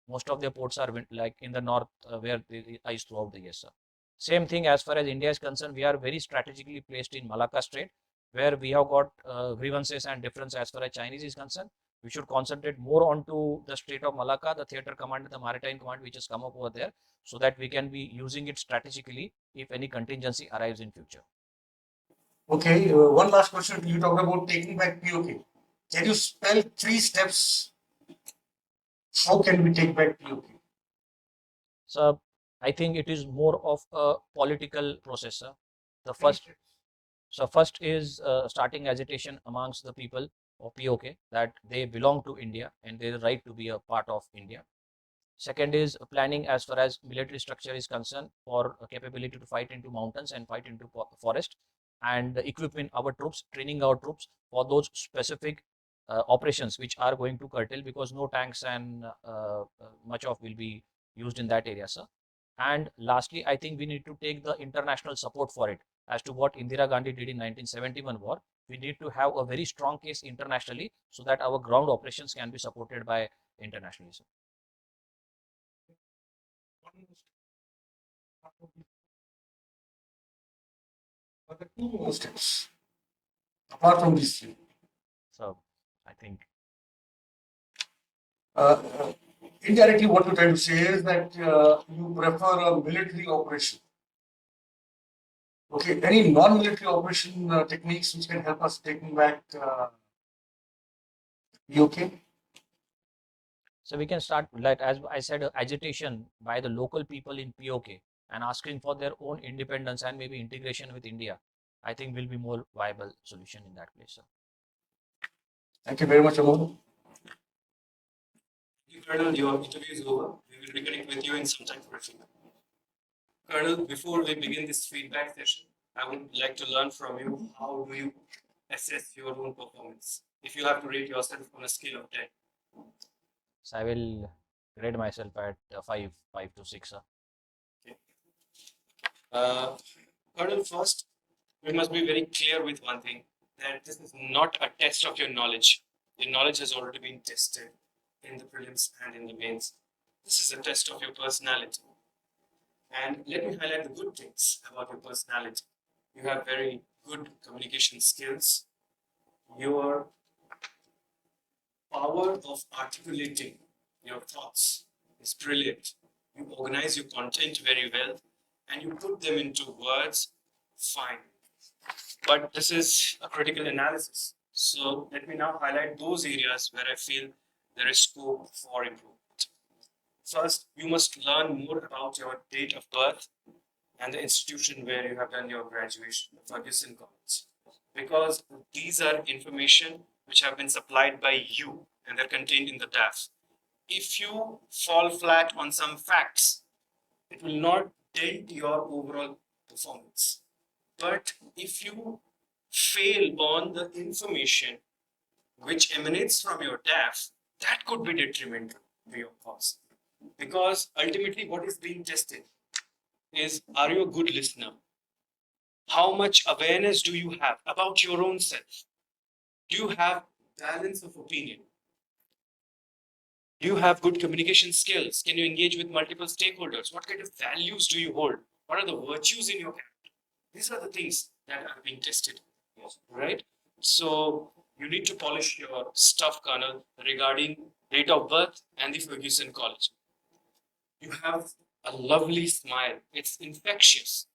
Most of their ports are like in the north, where the ice throughout the year, sir. Same thing as far as India is concerned, we are very strategically placed in Malacca Strait, where we have got grievances and difference as far as Chinese is concerned. We should concentrate more onto the Strait of Malacca, the theater command, the maritime command, which has come up over there, so that we can be using it strategically if any contingency arrives in future. Okay, one last question. You talked about taking back POK. Can you spell 3 steps? How can we take back POK? So I think it is more of a political process, sir. The first is starting agitation amongst the people of POK that they belong to India and they have the right to be a part of India. Second is planning as far as military structure is concerned, for a capability to fight into mountains and fight into forest, and equipping our troops, training our troops for those specific operations which are going to curtail, because no tanks and much of will be used in that area, sir. And lastly, I think we need to take the international support for it, as to what Indira Gandhi did in 1971 war. We need to have a very strong case internationally, so that our ground operations can be supported by internationally, sir. What are the 2 more steps apart from these 3? So I think Uh, Indirectly, what you're trying to say is that you prefer a military operation. Okay, any non-military operation techniques which can help us taking back POK? so we can start, like as I said, agitation by the local people in POK and asking for their own independence and maybe integration with India. I think will be more viable solution in that place, sir. Thank you very much, Amol. Colonel, your interview is over. We will reconnect with you in some time for a feedback. Colonel, before we begin this feedback session, I would like to learn from you, how do you assess your own performance? If you have to rate yourself on a scale of 10. So I will grade myself at 5 to 6. Colonel, first, we must be very clear with one thing, that this is not a test of your knowledge. Your knowledge has already been tested in the prelims and in the mains. This is a test of your personality. And let me highlight the good things about your personality. You have very good communication skills. Your power of articulating your thoughts is brilliant. You organize your content very well and you put them into words, fine. But this is a critical analysis. So let me now highlight those areas where I feel there is scope for improvement. First, you must learn more about your date of birth and the institution where you have done your graduation, Ferguson College, because these are information which have been supplied by you and they're contained in the DAF. If you fall flat on some facts, it will not dent your overall performance. But if you fail on the information which emanates from your DAF, that could be detrimental to your cause. Because ultimately, what is being tested is, are you a good listener? How much awareness do you have about your own self? Do you have balance of opinion? Do you have good communication skills? Can you engage with multiple stakeholders? What kind of values do you hold? What are the virtues in your character? These are the things that are being tested, right? So you need to polish your stuff, Colonel, regarding date of birth and the Ferguson College. You have a lovely smile. It's infectious,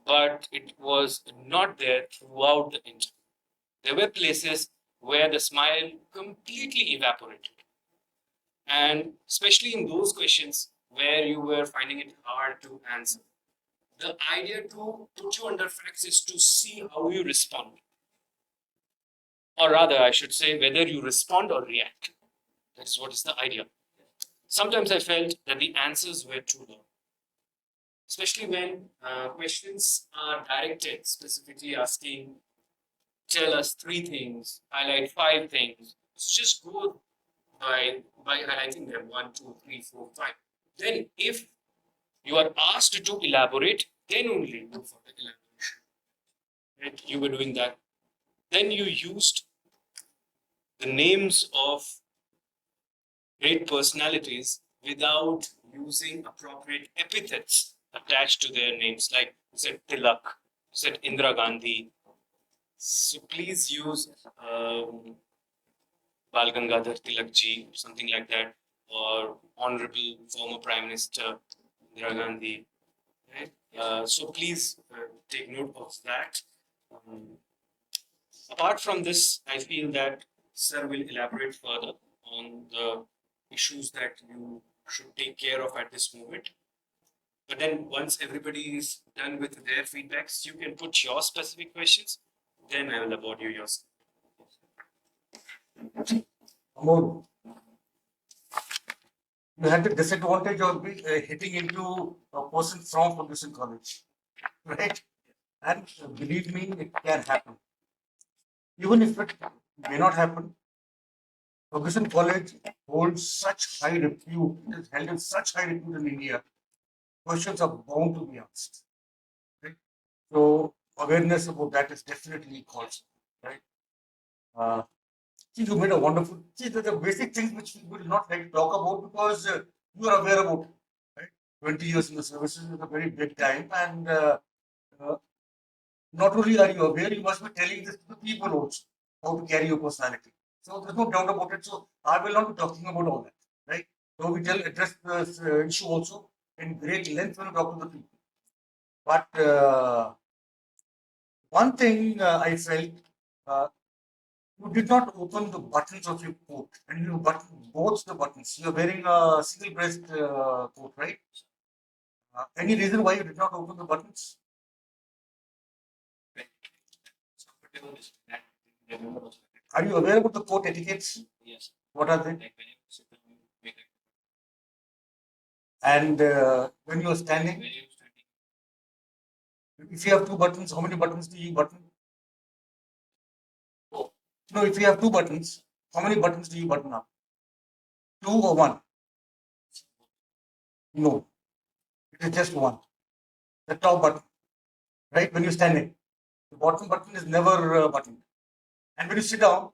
but it was not there throughout the interview. There were places where the smile completely evaporated. And especially in those questions where you were finding it hard to answer. The idea to put you under facts is to see how you respond. Or rather, I should say, whether you respond or react. That is what is the idea. Sometimes I felt that the answers were too long. Especially when questions are directed, specifically asking, tell us 3 things, highlight 5 things. So just go by highlighting them 1, 2, 3, 4, 5. Then if you are asked to elaborate, then only go for the elaboration. Right? You were doing that. Then you used the names of great personalities without using appropriate epithets attached to their names, like you said Tilak, you said Indira Gandhi. So please use Bal Gangadhar Tilak ji, something like that, or Honorable former Prime Minister Indira Gandhi. Right? So please take note of that. Apart from this, I feel that Sir will elaborate further on the issues that you should take care of at this moment. But then once everybody is done with their feedbacks, you can put your specific questions. Then I will award you yours. Amol, you had the disadvantage of hitting into a person from Ferguson College, right? And believe me, it can happen. Even if it may not happen, Ferguson College holds such high repute, it is held in such high repute in India, questions are bound to be asked. Right? So awareness about that is definitely called, right? You made a wonderful. See, the basic things which we will not like to talk about because you are aware about it, right? 20 years in the services is a very big time, and not only are you aware, you must be telling this to the people also how to carry your personality. So there's no doubt about it. So I will not be talking about all that, right? So we will address this issue also in great length when we talk to the people. But one thing I felt. You did not open the buttons of your coat and you button both the buttons. You're wearing a single breast coat, right? Any reason why you did not open the buttons? Are you aware about the coat etiquettes? Yes. What are they? And when you are standing, if you have 2 buttons, how many buttons do you button? No, if you have 2 buttons, how many buttons do you button up? 2 or 1? No, it is just one. The top button, right? When you're standing, the bottom button is never buttoned. And when you sit down,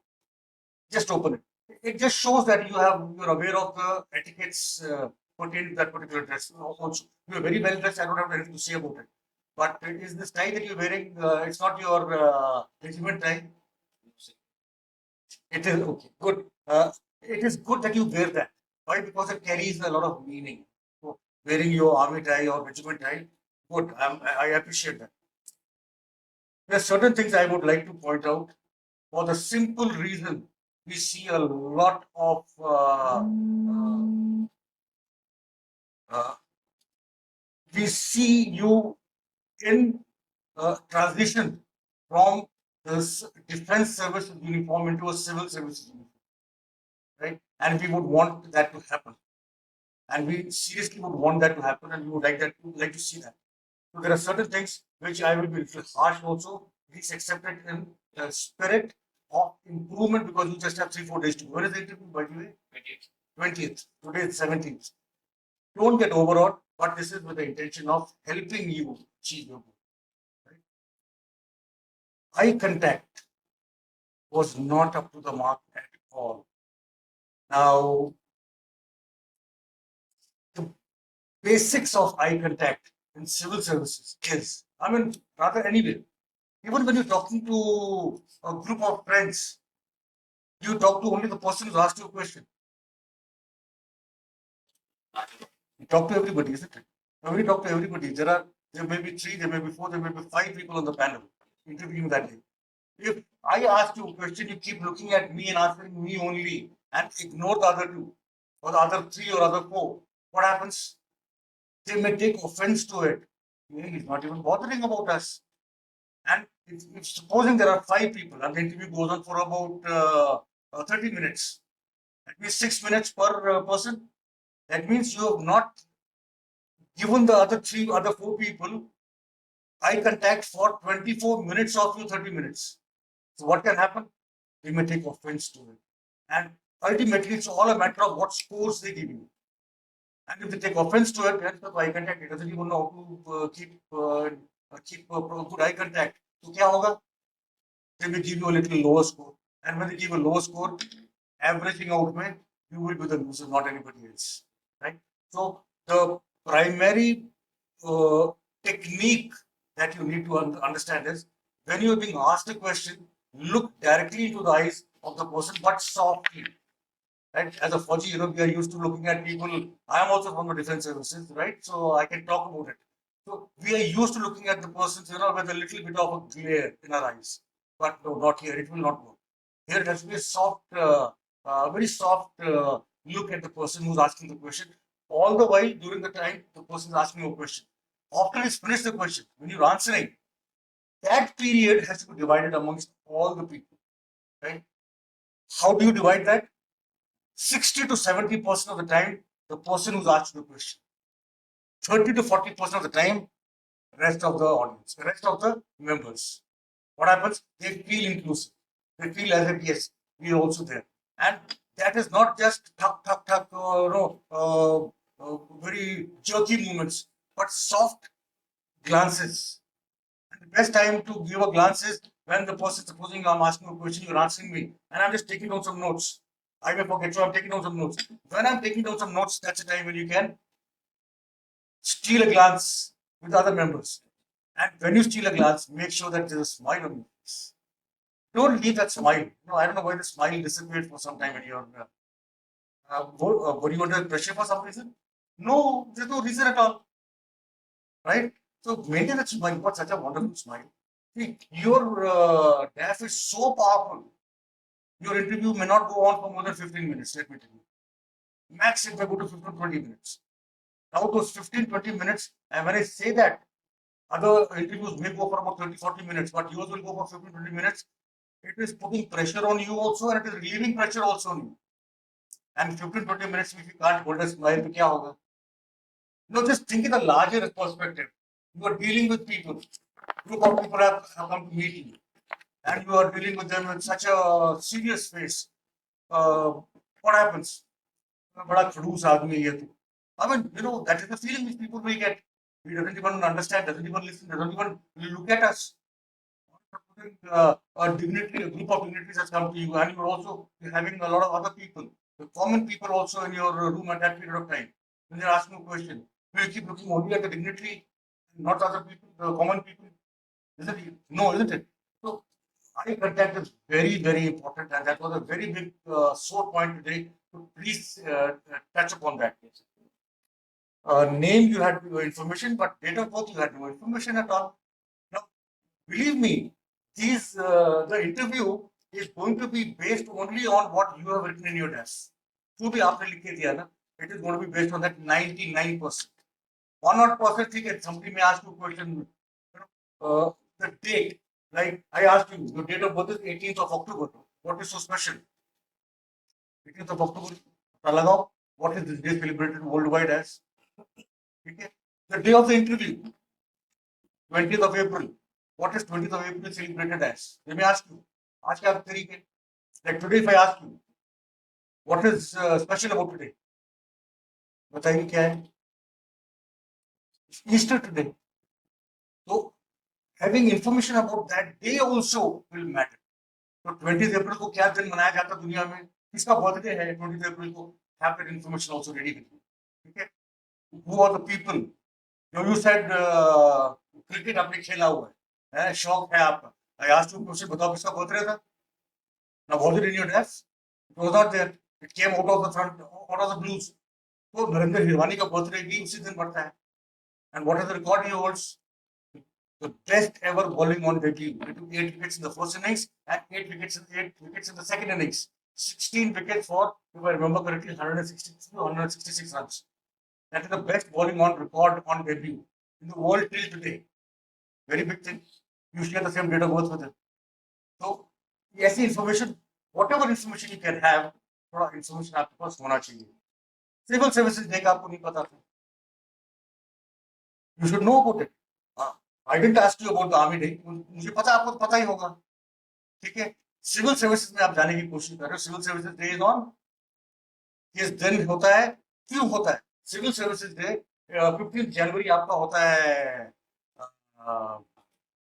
just open it. It just shows that you're aware of the etiquettes pertaining to that particular dress. Also, you're very well dressed. I don't have anything to say about it. But is this tie that you're wearing? It's not your regiment tie. It is okay. Good. It is good that you wear that. Why? Because it carries a lot of meaning. So wearing your army tie or regiment tie. Good. I appreciate that. There are certain things I would like to point out for the simple reason we see a lot of uh, we see you in transition from the defense service uniform into a civil service uniform, right? And we would want that to happen, and we seriously would want that to happen, and we would like to see that. So there are certain things which I will be a little harsh also. Please accept it in the spirit of improvement because you just have 3-4 days to go. When is the interview, by the way? 20th. Today is 17th. Don't get overawed, but this is with the intention of helping you achieve your goal. Right? Eye contact was not up to the mark at all. Now, the basics of eye contact in civil services is, I mean, rather anyway, even when you're talking to a group of friends, you talk to only the person who's asked you a question. You talk to everybody, isn't it? When we talk to everybody, there may be 3, there may be 4, there may be 5 people on the panel interviewing that day. If I ask you a question, you keep looking at me and answering me only and ignore the other 2 or the other 3 or other 4, what happens? They may take offense to it. He's not even bothering about us. And if supposing there are 5 people and the interview goes on for about 30 minutes, that means 6 minutes per person. That means you have not given the other 4 people eye contact for 24 minutes of your 30 minutes. So what can happen? They may take offense to it. And ultimately, it's all a matter of what scores they give you. And if they take offense to it, then the eye contact, it doesn't even know how to keep good eye contact. So kya hoga? They will give you a little lower score. And when they give a lower score, averaging out, mein, you will be the loser, not anybody else. Right? So the primary technique that you need to understand is when you are being asked a question, look directly into the eyes of the person, but softly. Right? As a Fauji, we are used to looking at people. I am also from the defense services, right? So I can talk about it. So we are used to looking at the persons, with a little bit of a glare in our eyes. But no, not here. It will not work. Here it has to be a soft, very soft look at the person who's asking the question. All the while, during the time the person is asking you a question. After he's finished the question, when you're answering, that period has to be divided amongst all the people. Right? How do you divide that? 60 to 70% of the time, the person who's asked the question. 30 to 40% of the time, rest of the audience, the rest of the members. What happens? They feel inclusive. They feel as if, yes, we are also there. And that is not just tuck, very jerky movements, but soft glances. And the best time to give a glance is when the person, supposing I'm asking a question, you're answering me, and I'm just taking down some notes. I may forget, so I'm taking down some notes. When I'm taking down some notes, that's the time when you can steal a glance with other members. And when you steal a glance, make sure that there's a smile on your face. Don't leave that smile. I don't know why the smile disappeared for some time when you're. Were you under pressure for some reason? No, there's no reason at all. Right? So maintain that smile. What such a wonderful smile. See, your DAF is so powerful. Your interview may not go on for more than 15 minutes, let me tell you. Max it may go to 15-20 minutes. Now those 15-20 minutes, and when I say that, other interviews may go for about 30-40 minutes, but yours will go for 15-20 minutes. It is putting pressure on you also, and it is relieving pressure also on you. And 15-20 minutes, if you can't hold a smile, then kya hoga? Just think in a larger perspective. You are dealing with people. Group of people have come to meet you, and you are dealing with them in such a serious face. What happens? बड़ा खड़ूस आदमी है तू I mean, that is the feeling which people will get. He doesn't even understand, doesn't even listen, doesn't even look at us. A dignitary, a group of dignitaries has come to you, and you're also having a lot of other people, the common people also in your room at that period of time. When they're asking a question, will you keep looking only at the dignitary, not other people, the common people? Isn't it? No, isn't it? So eye contact is very, very important, and that was a very big sore point today. So please touch upon that. Name you had your information, but date of birth you had no information at all. Now, believe me, the interview is going to be based only on what you have written in your desk. जो भी आपने लिख के दिया ना, it is going to be based on that 99%. 1% ठीक है, somebody may ask you a question, the date, like I asked you, your date of birth is 18th of October. What is so special? 18th of October, पता लगाओ, what is this day celebrated worldwide as? ठीक है, the day of the interview, 20th of April. What is 20th of April celebrated as? Let me ask you. आज क्या तारीख है? Like today, if I ask you, what is special about today? बताइए क्या है? Easter today. So having information about that day also will matter. तो 20th April को क्या दिन मनाया जाता है दुनिया में? किसका बर्थडे है 20th April को? Have that information also ready with you. ठीक है? Who are the people? You said cricket आपने खेला हुआ है, शौक है आपका. I asked you question, बताओ किसका बर्थडे था? Now, was it in your desk? It was not there. It came out of the front, out of the blues. तो नरेंद्र हिरवानी का बर्थडे भी उसी दिन पड़ता है. And what is the record he holds? The best ever bowling on debut. He took 8 wickets in the first innings and 8 wickets in the second innings. 16 wickets for, if I remember correctly, 163 or 166 runs. That is the best bowling on record on debut in the world till today. Very big thing. You share the same date of birth with him. So, ऐसी information, whatever information you can have, थोड़ा information आपके पास होना चाहिए. Civil services day का आपको नहीं पता था. You should know about it. I didn't ask you about the army day. मुझे पता, आपको पता ही होगा. ठीक है? Civil services में आप जाने की कोशिश कर रहे हो. Civil services day is on. किस दिन होता है? क्यों होता है? Civil services day 15 जनवरी आपका होता है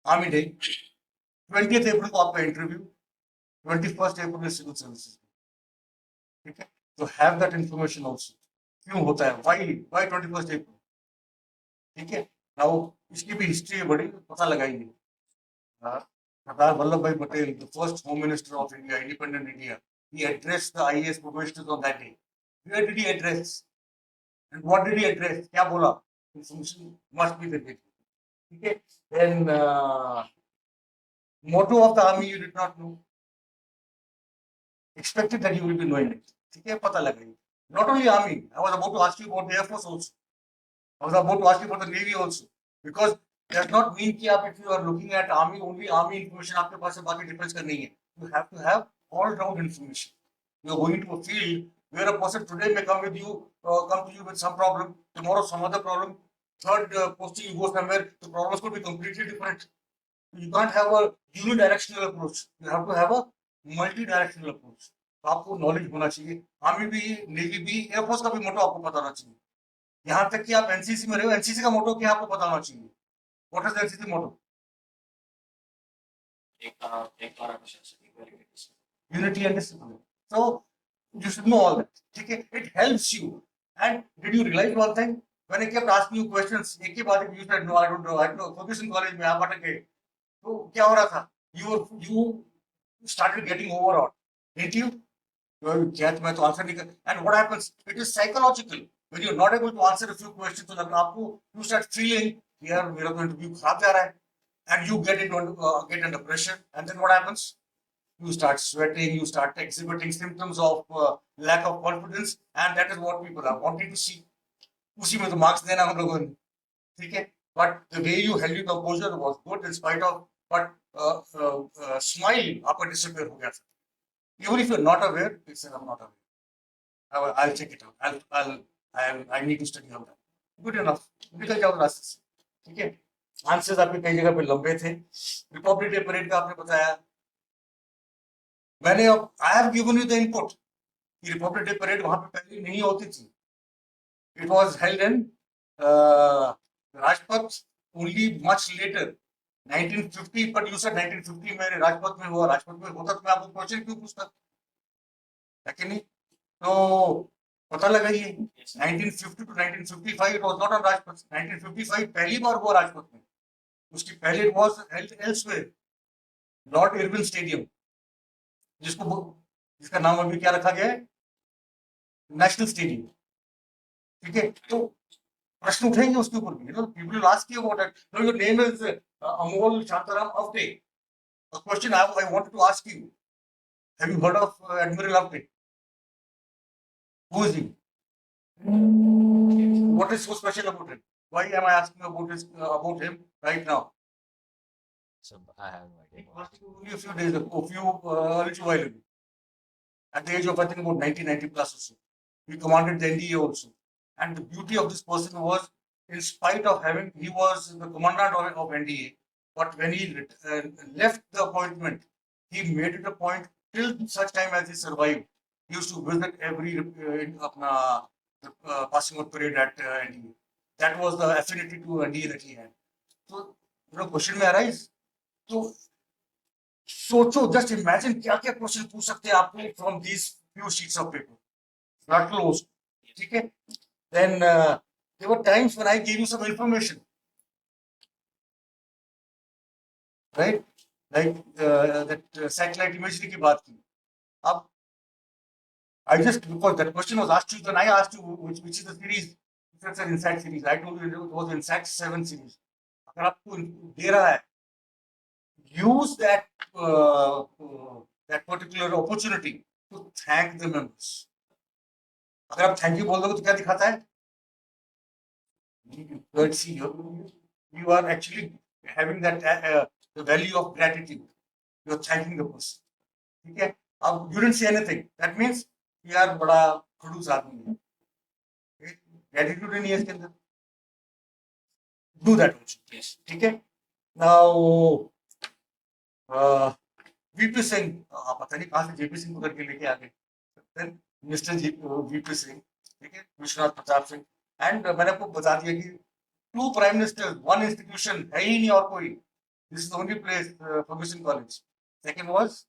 आर्मी डे. 20th अप्रैल को आपका interview. 21st April is civil services. ठीक है? So have that information also. क्यों होता है? Why 21st April? ठीक है? Now इसकी भी हिस्ट्री है बड़ी, पता लगाएंगे. सरदार वल्लभ भाई Patel, the first Home Minister of India, independent India, he addressed the IAS professionals on that day. Where did he address? And what did he address? क्या बोला? Information must be there. ठीक है? Then motto of the army you did not know. Expected that you will be knowing it. ठीक है? पता लगाइए. Not only army, I was about to ask you about the Air Force also. I was about to ask you about the Navy also. Because does not mean कि आप if you are looking at army, only army information आपके पास है, बाकी defence का नहीं है. You have to have all round information. You are going to a field where a person today may come to you with some problem, tomorrow some other problem, third posting you go somewhere, the problems could be completely different. You can't have a unidirectional approach. You have to have a multi-directional approach. तो आपको knowledge होना चाहिए. Army भी, navy भी, air force का भी मोटो आपको पता होना चाहिए. यहाँ तक कि आप एनसीसी में रहे हो, एनसीसी का मोटो क्या आपको पता होना चाहिए. What is the NCC motto? Unity and discipline. So you should know all that. ठीक है? It helps you. And did you realize one thing? When I kept asking you questions, एक ही बात you said no, I don't know. I don't know. Ferguson College में आप अटक गए. तो क्या हो रहा था? You started getting overawed, didn't you? क्या मैं तो आंसर नहीं कर. And what happens? It is psychological. When you're not able to answer a few questions, तो लगता आपको you start feeling यार मेरा तो इंटरव्यू खराब जा रहा है. And you get under pressure. And then what happens? You start sweating, you start exhibiting symptoms of lack of confidence, and that is what people are wanting to see. उसी में तो marks देना हम लोगों ने. ठीक है? But the way you held your composure was good in spite of, but smile आपका disappear हो गया था. Even if you're not aware, you say I'm not aware. I'll check it out. I need to study on that. Good enough. निकल जाओ रास्ते से. ठीक है? Answers आपके कई जगह पे लंबे थे. Republic Day parade का आपने बताया. मैंने I have given you the input कि रिपब्लिक डे परेड वहां पे पहले नहीं होती थी. It was held in Rajpath only much later, 1950. But you said 1950 में राजपथ में हुआ, राजपथ में होता तो मैं आपको क्वेश्चन क्यों पूछता, है कि नहीं? तो पता लगाइए, 1950 to 1955 it was not on Rajpath. 1955 पहली बार हुआ राजपथ में, उसकी पहले it was held elsewhere, Lord Irwin stadium, जिसका नाम अभी क्या रखा गया है, नेशनल स्टेडियम. ठीक है, तो प्रश्न उठेंगे उसके ऊपर भी. People will ask you about it. No, your name is Amol Shantaram Awate. A question I wanted to ask you: have you heard of Admiral Avate? Who is he? What is so special about him? Why am I asking about him right now? So I have no idea. It was only a few days ago, a little while ago. At the age of, I think, about 90 plus or so. He commanded the NDA also. And the beauty of this person was, in spite of he was the commandant of NDA, but when he left the appointment, he made it a point till such time as he survived. He used to visit every passing out parade at NDA. That was the affinity to NDA that he had. So, question may arise. तो सोचो, just imagine क्या क्या question पूछ सकते हैं आपको from these few sheets of paper. Not close. ठीक है, then there were times when I give you some information, right, like that satellite imagery की बात की. अब I just, because that question was asked to you, then I asked you which is the series. It's an INSAT series. I told you it was INSAT 7 series. अगर आपको दे रहा है, use that that particular opportunity to thank the members. अगर आप thank you बोल दोगे तो क्या दिखाता है? You are actually having that the value of gratitude. You are thanking the person. ठीक है, अब you didn't say anything. That means यार बड़ा खड़ूस आदमी है. Gratitude नहीं है इसके अंदर. Do that also. Yes. ठीक है. Now वीपी सिंह, पता नहीं कहाँ से जेपी सिंह को करके लेके आ गए, मिस्टर वीपी सिंह. ठीक है, विश्वनाथ प्रताप सिंह. एंड मैंने आपको बता दिया कि 2 प्राइम मिनिस्टर, 1 इंस्टीट्यूशन है ही नहीं और कोई. This is only place, Fergusson college. Second was,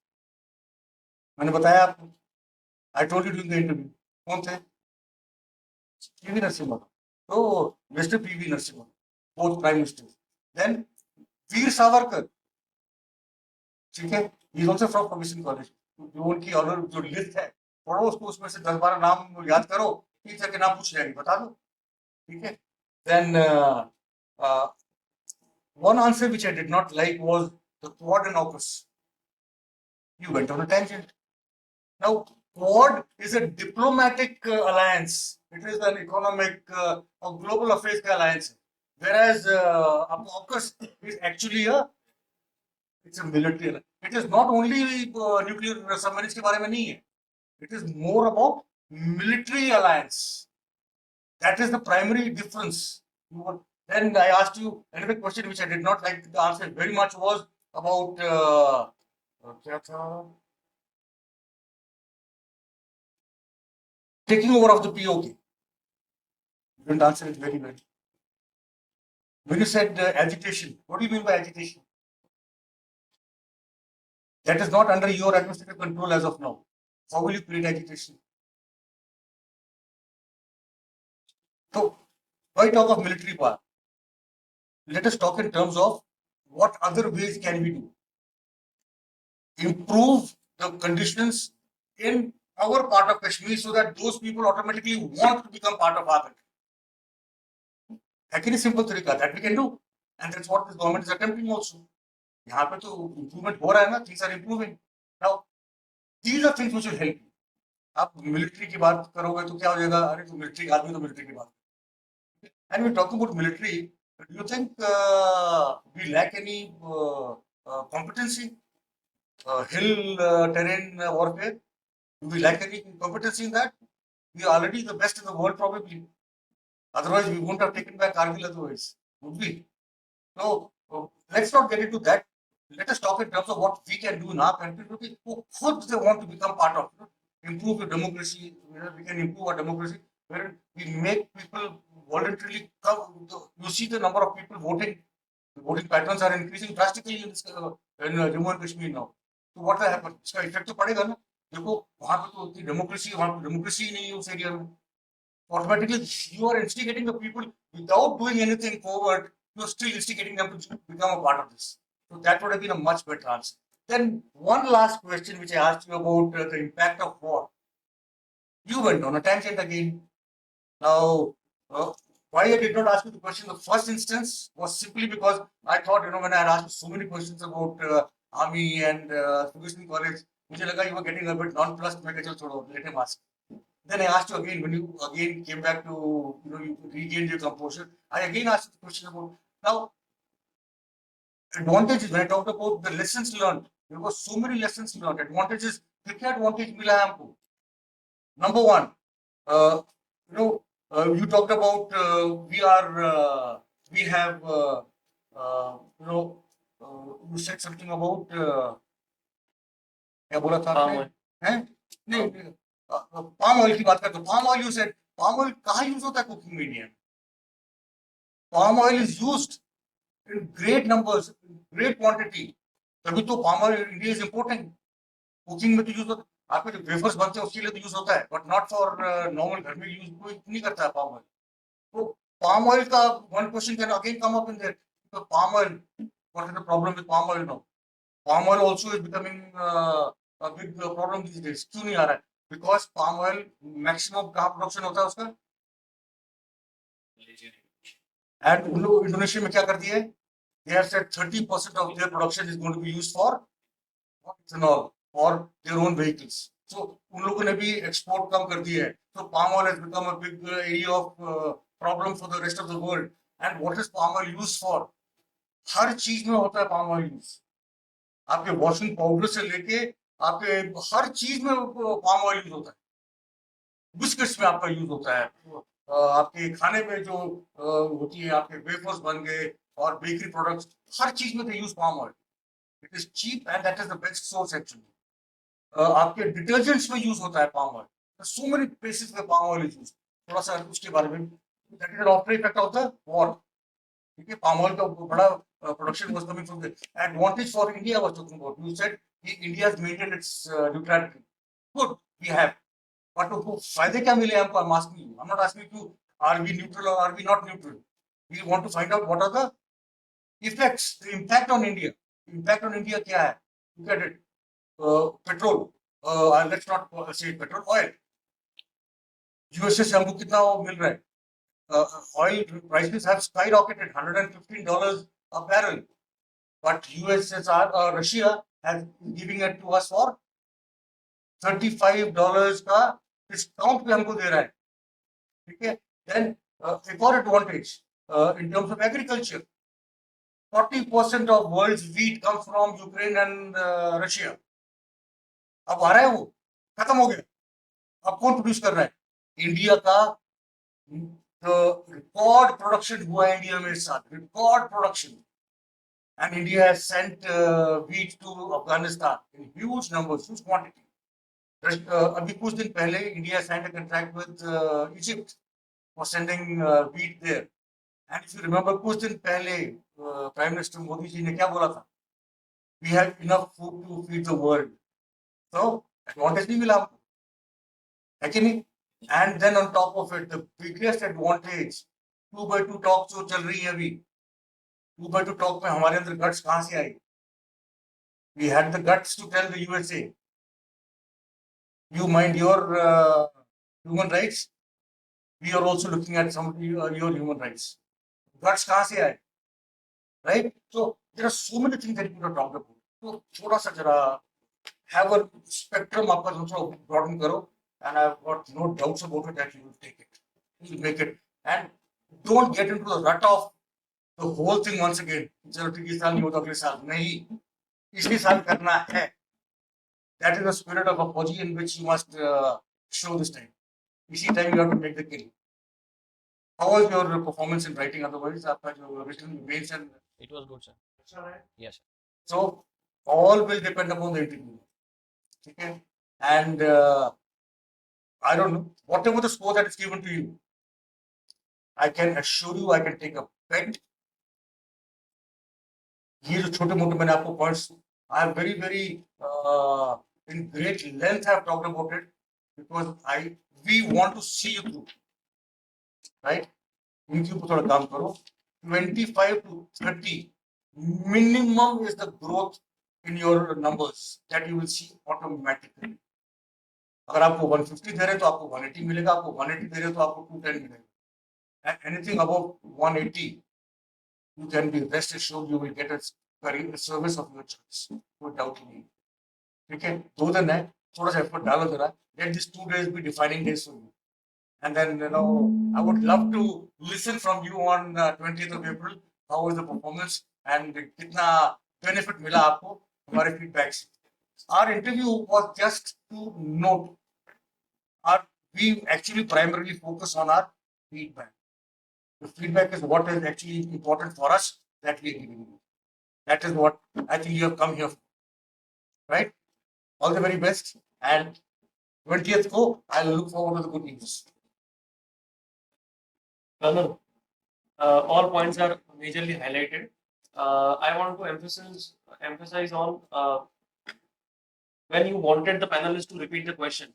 मैंने बताया आपको, I told you during the interview. कौन थे? पीवी नरसिम्हा. तो mister PV Narasimha, both prime minister. Then Veer Savarkar. ठीक है, he is also from Fergusson college. जो उनकी ऑर्डर जो लिस्ट है, पढ़ो उसको, उसमें से 10-12 नाम याद करो, टीचर के नाम पूछ जाएंगे, बता दो. ठीक है. Then one answer which I did not like was the Quad and AUKUS. You went on a tangent. Now, Quad is a diplomatic alliance. It is an economic or global affairs alliance. Whereas AUKUS is actually it's a military. It is not only nuclear submarines के बारे में नहीं है. It is more about military alliance. That is the primary difference. Then I asked you another question which I did not like the answer very much was about क्या था? Taking over of the POK. You didn't answer it very well. When you said agitation, what do you mean by agitation? That is not under your administrative control as of now. How will you create agitation? So, why talk of military power? Let us talk in terms of what other ways can we do. Improve the conditions in our part of Kashmir so that those people automatically want to become part of our country. Actually, simple तरीका that we can do, and that's what this government is attempting also. यहाँ पे तो improvement हो रहा है ना, things are improving. Now, these are things which will help you. आप military की बात करोगे तो क्या हो जाएगा? अरे तो मिलिट्री आदमी तो मिलिट्री की बात. And we're talking about military. Do you think we lack any competency? Hill terrain warfare? Do we lack any competency in that? We are already the best in the world, probably. Otherwise, we wouldn't have taken back Kargil otherwise, would we? So, let's not get into that. Let us talk in terms of what we can do in our country. Who they want to become part of? Improve your democracy. We can improve our democracy. where we make people voluntarily come. You see the number of people voting. The voting patterns are increasing drastically in Jammu and Kashmir now. So what will happen? इसका effect तो पड़ेगा ना. देखो वहाँ पे तो उतनी democracy वहाँ पे डेमोक्रेसी ही नहीं है उस एरिया में. Automatically you are instigating the people without doing anything forward. You are still instigating them to become a part of this. So that would have been a much better answer. Then one last question which I asked you about the impact of war. You went on a tangent again. Now, why I did not ask you the question in the first instance was simply because I thought, when I had asked you so many questions about army and Ferguson College, मुझे लगा you were getting a bit nonplussed. मैं कहा चल छोड़ो, let him ask. Then I asked you again when you again came back to you regained your composure. I again asked you the question about now advantages. When I talked about the lessons learned, there were so many lessons learned. Advantages. क्या advantage मिला है हमको? Number one, you talked about we have you said something about क्या बोला था आपने? हैं? नहीं palm oil की बात करते हो. Palm oil you said. Palm oil कहाँ use होता है cooking में India? Palm oil is used in great numbers, great quantity. तभी तो palm oil India is importing. Cooking में तो use होता है. आपके जो वेफर्स बनते हैं उसके लिए तो यूज होता है, बट नॉट फॉर नॉर्मल घर में यूज कोई नहीं करता है पाम ऑयल. तो पाम ऑयल का one question can again come up in that. तो palm oil, what is the problem with palm oil now? Palm oil also is becoming a big problem this days. क्यों नहीं आ रहा है? Because palm oil maximum कहाँ production होता है उसका? एंड उन लोग इंडोनेशिया में क्या कर दिए? They have said 30% of their production is going to be used for ethanol और देयर ओन व्हीकल्स. सो उन लोगों ने भी एक्सपोर्ट कम कर दिया है. So palm oil has become a big area of problem for the rest of the world. And what is palm oil used for? हर चीज में होता है palm oil use. आपके वॉशिंग पाउडर से लेके आपके हर चीज में palm oil यूज होता है. बिस्किट्स में आपका यूज होता है, आपके खाने में जो होती है, आपके वेफर्स बन गए और बेकरी प्रोडक्ट्स, हर चीज में they use palm oil. It is cheap and that is the best source actually. आपके डिटर्जेंट्स में यूज होता है palm oil. So many places where palm oil is used. थोड़ा सा उसके बारे में, that is an after effect of the war. ठीक है, palm oil का बड़ा production was coming from the advantage for India was talking about. You said India has maintained its neutrality. Good, we have. But तो फायदे क्या मिले हमको? I'm asking you. I'm not asking you are we neutral or are we not neutral. We want to find out what are the effects, the impact on India. Impact on India क्या है? Look at it. Petrol. Let's not say petrol, oil. USA से हमको कितना मिल रहा है? Oil prices have skyrocketed, $115 a barrel. But USSR, Russia has giving it to us for $35 का discount पे हमको दे रहा है. ठीक है. Then एक और advantage in terms of agriculture. 40% of world's wheat comes from Ukraine and Russia. अब आ रहा है वो, खत्म हो गया. अब कौन प्रोड्यूस कर रहा है? इंडिया का रिकॉर्ड प्रोडक्शन हुआ है इंडिया में इस साल, record production. And India has sent wheat to Afghanistan in huge numbers, huge quantity. अभी कुछ दिन पहले India signed a contract with Egypt for sending wheat there. And if you remember कुछ दिन पहले प्राइम मिनिस्टर मोदी जी ने क्या बोला था? We have enough food to feed the world. तो एडवांटेज नहीं मिला आपको, है कि नहीं? And then on top of it the biggest advantage 2x2 talk जो चल रही है अभी, 2x2 टॉक में हमारे अंदर गट्स कहां से आई? We had the guts to tell the USA you mind your human rights. We are also looking at some your human rights. Guts कहां से आए? Right? So there are so many things that you could have talked about. तो थोड़ा सा जरा have a spectrum आपका थोड़ा broaden करो, and I've got no doubts about it that you will take it, you will make it, and don't get into the rut of the whole thing once again. चलो ठीक है, साल नहीं होता अगले साल नहीं, इसी साल करना है. That is the spirit of a Fauji in which you must show this time. इसी time you have to make the kill. How was your performance in writing? Otherwise, आपका जो written debates and It was good, sir. Yes, sir. so all will depend upon the interview. ठीक है? And I don't know, whatever the score that is given to you, I can assure you, I can take a bet. ये जो छोटे मोटे मैंने आपको points, I am very in great length I have talked about it because we want to see you through, right? इनके ऊपर थोड़ा काम करो. 25 to 30 minimum is the growth in your numbers that you will see automatically. अगर आपको 150 दे रहे तो आपको 180 मिलेगा, आपको 180 दे रहे तो आपको 210 मिलेगा. And anything above 180, you can be rest assured you will get a service of your choice without me. ठीक है, 2 दिन है, थोड़ा सा एफर्ट डालो जरा. Let these 2 days be defining days for you. And then, I would love to listen from you on 20th of April. How was the performance and कितना benefit मिला आपको हमारे feedbacks. Our interview was just to note. We actually primarily focus on our feedback. The feedback is what is actually important for us that we are giving you. That is what I think you have come here for. Right? All the very best. And 20th go, I'll look forward to the good news. Colonel, all points are majorly highlighted. I want to emphasize on when you wanted the panelists to repeat the question,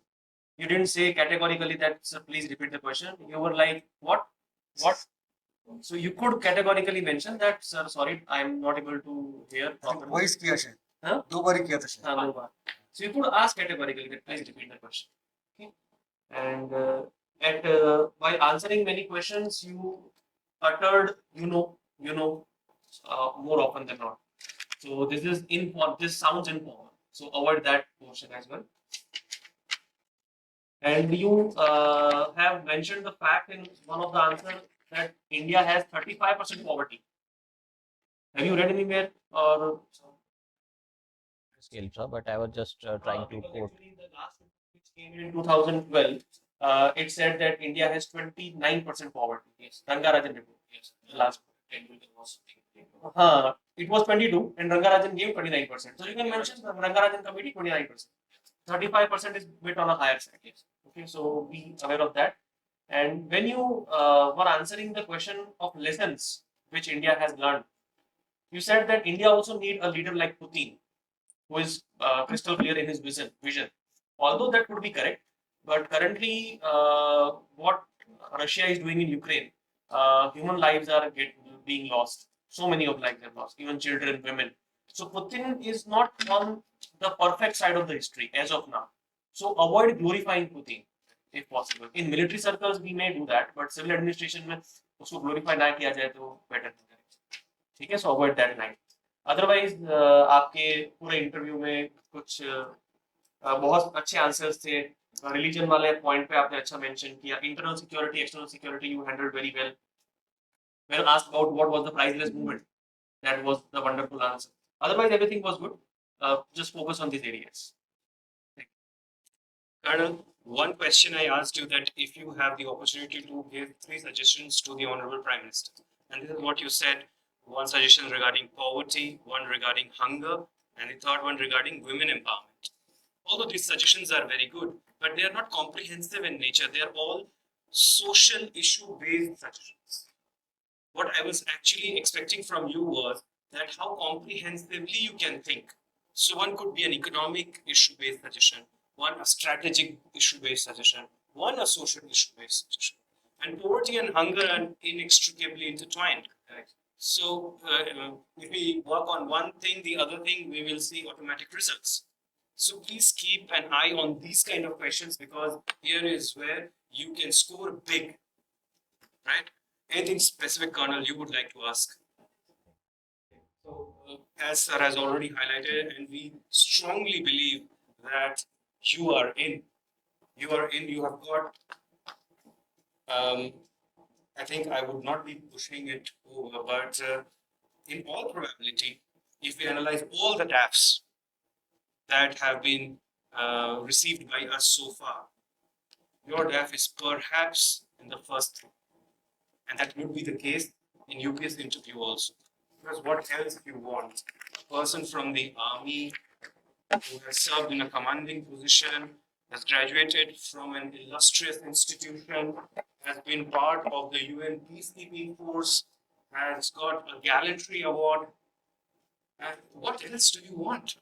you didn't say categorically that, sir, please repeat the question. You were like, what? So you could categorically mention that, sir, sorry, I am not able to hear properly. Voice किया शायद. Huh? 2 बार ही किया था शायद. हाँ, 2 बार. So you could ask categorically that, please repeat the question. Okay. And while answering many questions, you uttered, more often than not. So this sounds informal. So avoid that portion as well. And you have mentioned the fact in one of the answers that India has 35% poverty. Have you read anywhere or? Scale, sir, but I was just trying to quote. Actually, the last report which came in 2012, it said that India has 29% poverty. Yes, Rangarajan report. Yes, the last report. It was 22 and Rangarajan gave 29%. So you can mention the Rangarajan committee 29%. 35% is bit on a higher side. Yes. Okay, so be aware of that. And when you were answering the question of lessons which India has learned, you said that India also need a leader like Putin, who is crystal clear in his vision. Although that could be correct, but currently what Russia is doing in Ukraine, human lives are being lost. So many of lives are lost, even children, women. So Putin is not on the perfect side of the history as of now. So avoid glorifying Putin if possible. In military circles, we may do that, but civil administration में उसको glorify ना किया जाए तो better. ठीक है, so avoid that line. Otherwise, आपके पूरे इंटरव्यू में कुछ बहुत अच्छे आंसर्स थे. रिलीजन वाले पॉइंट पे आपने अच्छा मेंशन किया. Internal security, external security you handled very well. When asked about what was the priceless movement, that was the wonderful answer. Otherwise, everything was good. Just focus on these areas. Colonel, one question I asked you that if you have the opportunity to give 3 suggestions to the Honorable Prime Minister, and this is what you said: 1 suggestion regarding poverty, 1 regarding hunger, and the 3rd one regarding women empowerment. Although these suggestions are very good, but they are not comprehensive in nature. They are all social issue-based suggestions. What I was actually expecting from you was that how comprehensively you can think. So 1 could be an economic issue-based suggestion, 1 a strategic issue-based suggestion, 1 a social issue-based suggestion. And poverty and hunger are inextricably intertwined. Right? So if we work on one thing, the other thing, we will see automatic results. So please keep an eye on these kind of questions, because here is where you can score big. Right? Anything specific, Colonel, you would like to ask? So, as sir has already highlighted, and we strongly believe that you are in. You have got. I think I would not be pushing it over, but in all probability, if we analyze all the DAFs that have been received by us so far, your DAF is perhaps in the first 3. And that would be the case in UPSC interview also. Because what else you want? A person from the army who has served in a commanding position, has graduated from an illustrious institution, has been part of the UN peacekeeping force, has got a gallantry award. And what else do you want?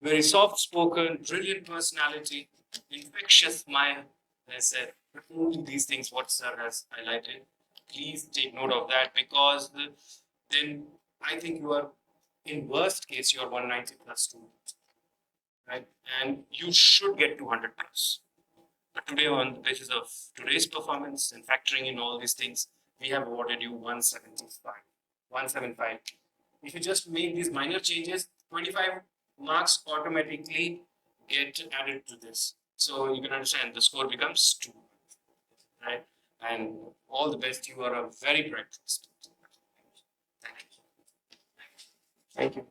Very soft spoken, brilliant personality, infectious smile. I said, but only these things what sir has highlighted. Please take note of that, because then I think you are, in worst case, you are 190 plus 2, right? And you should get 200 plus. But today, on the basis of today's performance and factoring in all these things, we have awarded you 175. 175. If you just make these minor changes, 25 marks automatically get added to this. So you can understand the score becomes 2, right? And all the best. You are a very bright student. Thank you. Thank you.